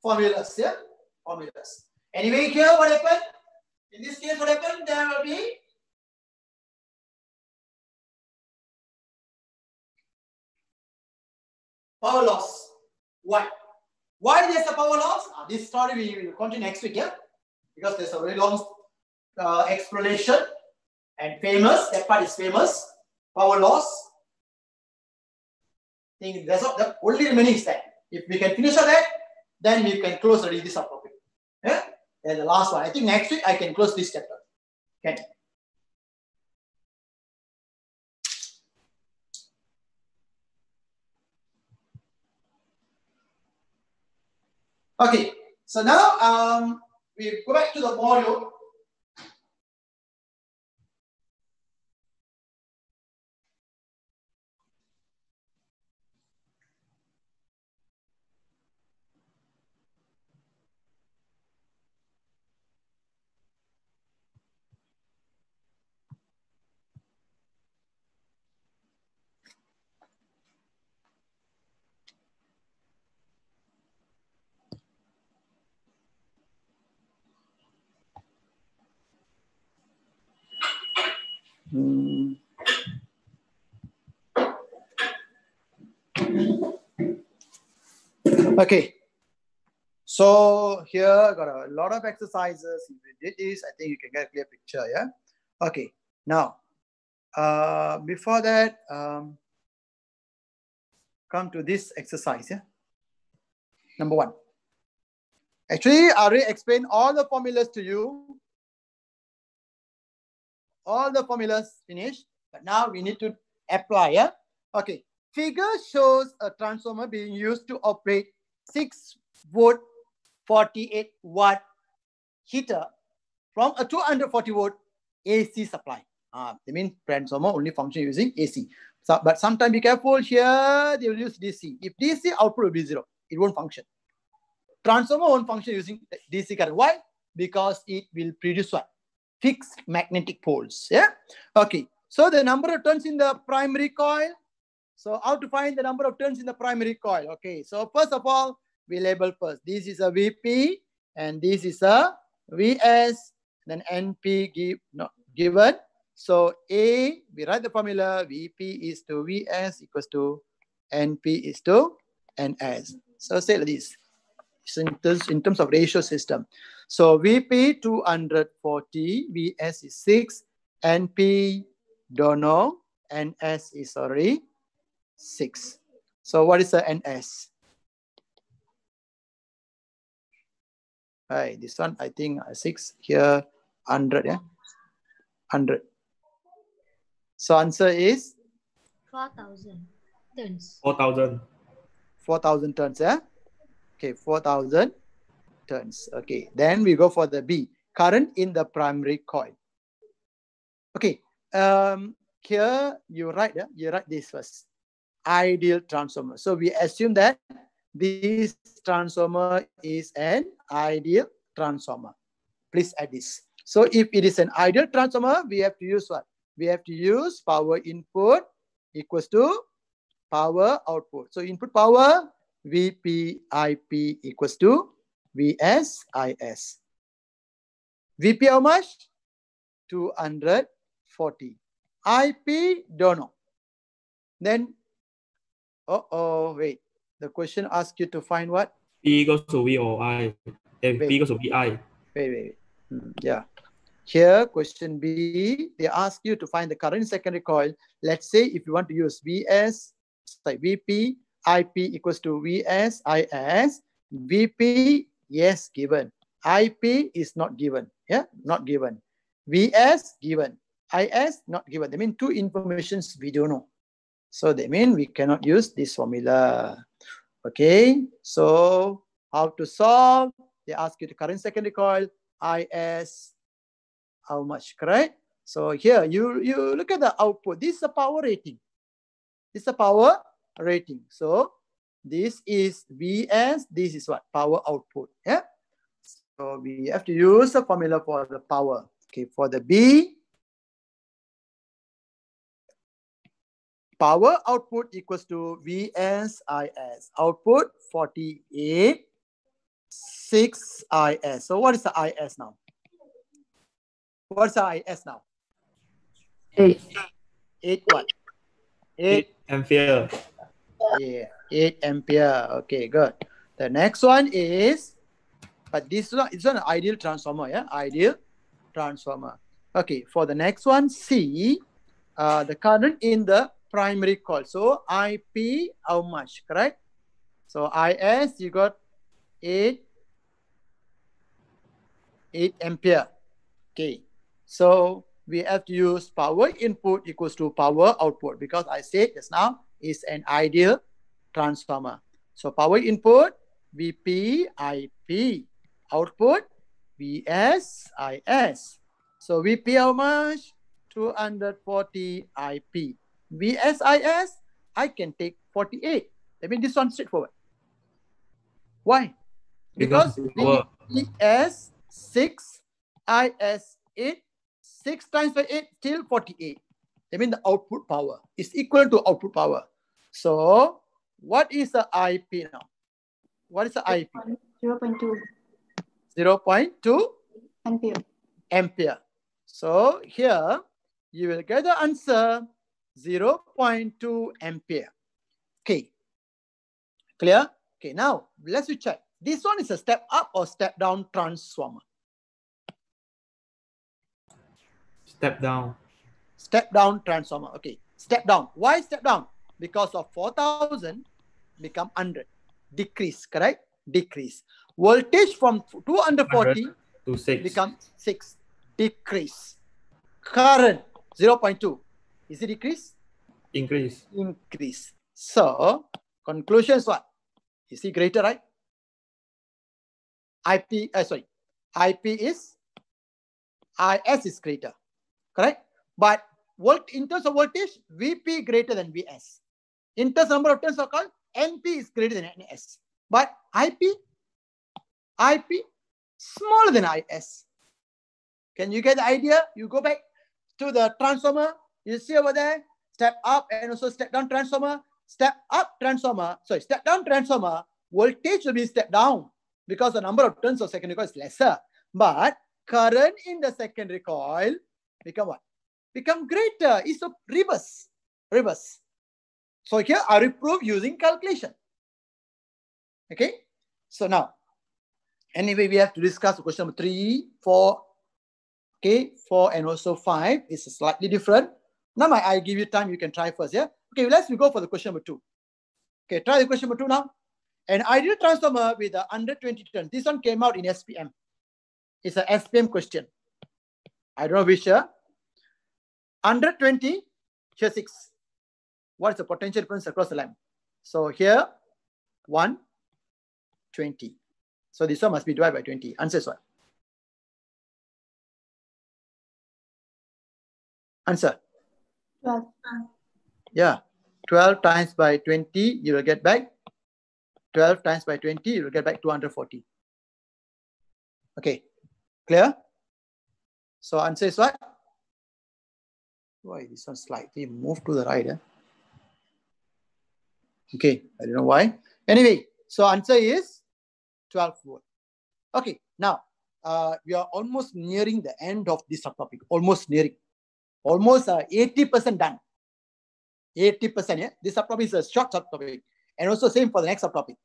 formulas here. Formulas. Anyway, here what happened? In this case, what happened? There will be power loss. Why? Why there's a power loss? This story we will continue next week, yeah? Because there's a very long explanation and famous. That part is famous. Power loss. I think that's all, the only remaining is that. If we can finish that, then we can close already this topic. Yeah? And the last one. I think next week I can close this chapter. Okay. Okay. So now we go back to the module. Hmm. Okay. So here I got a lot of exercises. If you did this, I think you can get a clear picture. Yeah. Okay. Now, before that, come to this exercise. Yeah. Number 1. Actually, I already explained all the formulas to you. All the formulas finished, but now we need to apply. Yeah. Okay. Figure shows a transformer being used to operate 6-volt 48-watt heater from a 240-volt AC supply. That means transformer only function using AC. So, but sometimes be careful here, they will use DC. If DC, output will be 0. It won't function. Transformer won't function using DC current. Why? Because it will produce what? Fixed magnetic poles. Yeah. Okay. So the number of turns in the primary coil. So how to find the number of turns in the primary coil? Okay. So first of all, we label first. This is a VP and this is a VS. Then NP given. So A, we write the formula. VP is to VS equals to NP is to NS. So say like this. In terms of ratio system. So VP 240, VS is 6, NP don't know, NS is already 6. So what is the NS? Right, this one I think 6 here, 100, yeah, 100. So answer is 4,000 turns. 4,000. 4,000 turns, yeah. Okay, 4,000 turns. Okay, then we go for the B, current in the primary coil. Okay, here you write this first, ideal transformer. So we assume that this transformer is an ideal transformer. Please add this. So if it is an ideal transformer, we have to use what? We have to use power input equals to power output. So input power, VP IP equals to VS IS. VP how much? 240. IP don't know. Then, wait. The question asks you to find what? P equals to V or I. P equals to VI. Wait. Yeah. Here, question B, they ask you to find the current secondary coil. Let's say if you want to use VP, IP equals to VS, IS. VP, yes, given. IP is not given. Yeah, not given. VS, given. IS, not given. That means 2 informations we don't know. So that means we cannot use this formula. Okay, so how to solve? They ask you the current secondary coil, IS, how much, correct? So here you look at the output. This is a power rating. This is a power rating. So this is VS, this is what? Power output. Yeah. So we have to use a formula for the power. Okay, for the B, power output equals to VSIS. Output 48, 6 IS. So what is the IS now? What's the IS now? 8. 8 what? 8 ampere. Yeah, 8 ampere. Okay, good. The next one is, but this one is an ideal transformer. Yeah, ideal transformer. Okay, for the next one, C, the current in the primary coil. So IP, how much, correct? So IS, you got 8 ampere. Okay, so we have to use power input equals to power output because I said just now is an ideal transformer. So power input, VP, IP. Output, VS, IS. So VP how much? 240 IP. VS, IS, I can take 48. That means this one straightforward. Why? Because VS 6, IS 8, 6 times by 8, still 48. That means the output power is equal to output power. So, what is the IP now? What is the IP? 0.2 0.2 ampere. ampere. So, here, you will get the answer 0.2 ampere. Okay. Clear? Okay, now let's check. This one is a step up or step down transformer? Step down. Step down transformer. Okay, step down. Why step down? Because of 4,000 become 100. Decrease, correct? Decrease. Voltage from 240 to 6. become 6. Decrease. Current 0.2. Is it decrease? Increase. Increase. So, conclusion is what? Is it greater, right? IP is, IS is greater, correct? But in terms of voltage, VP greater than VS. In terms of number of turns are called, NP is greater than NS. But IP smaller than IS. Can you get the idea? You go back to the transformer, you see over there, step up and also step down transformer. Step down transformer, voltage will be step down because the number of turns of secondary coil is lesser. But current in the secondary coil become what? Become greater. It's a reverse. Reverse. So here I will prove using calculation. Okay. So now, anyway, we have to discuss question number 3, 4, okay, 4 and also 5. This is slightly different. Now I give you time, you can try first, yeah? Okay, let's go for the question number 2. Okay, try the question number 2 now. An ideal transformer with 120 turns. This one came out in SPM. It's an SPM question. I don't know which year. 120, here 6. What is the potential difference across the line? So here, 120. So this one must be divided by 20. Answer is what? Answer. 12. Yeah. 12 times by 20, you will get back 12 times by 20, you will get back 240. Okay. Clear? So answer is what? Why this one slightly moved to the right? Okay. I don't know why. Anyway, so answer is 12 volt. Okay. Now, we are almost nearing the end of this subtopic. Almost nearing. Almost 80% done. 80%, yeah. This subtopic is a short subtopic. And also same for the next subtopic.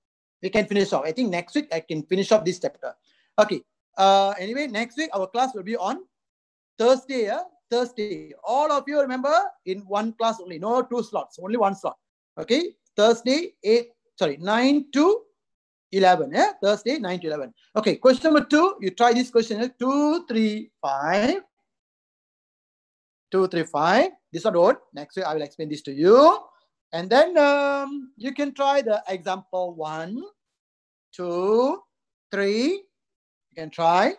We can finish off. I think next week I can finish off this chapter. Okay. Anyway, next week our class will be on Thursday. Yeah? Thursday. All of you remember in one class only. No 2 slots. Only 1 slot. Okay. Thursday 9 to 11. Yeah. Thursday 9 to 11. Okay. Question number 2. You try this question. 2, 3, 5. 2, 3, 5. This one don't. Next week I will explain this to you. And then you can try the example 1, 2, 3. You can try.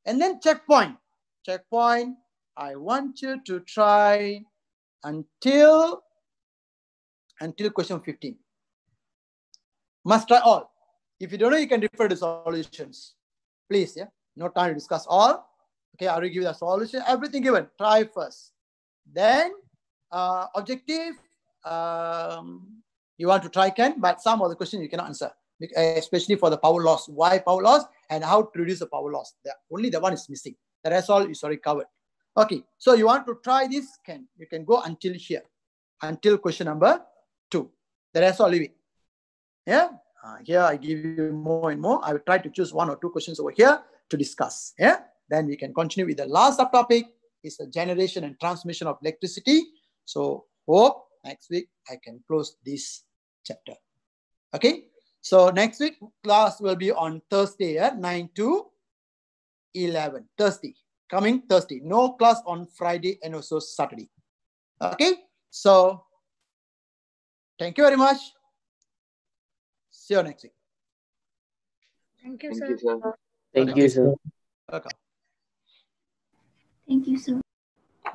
And then checkpoint. Checkpoint. I want you to try until question 15. Must try all. If you don't know, you can refer to solutions. Please, yeah. No time to discuss all. Okay, I will give you the solution. Everything given. Try first. Then objective, you want to try can, but some of the questions you cannot answer, especially for the power loss. Why power loss and how to reduce the power loss. Only the one is missing. The rest all is already covered. Okay, so you want to try this, you can go until here, until question number 2. The rest all leave it. Yeah, here I give you more and more. I will try to choose 1 or 2 questions over here to discuss. Yeah, then we can continue with the last subtopic. Is the generation and transmission of electricity. So hope next week I can close this chapter. Okay. So next week class will be on Thursday at 9 to 11. Thursday. Coming Thursday. No class on Friday and also Saturday. Okay. So thank you very much. See you next week. Thank you, Thank sir. you, sir. Thank Thank you, you, sir. Welcome. Thank you, sir.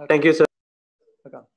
Thank you, sir. Welcome.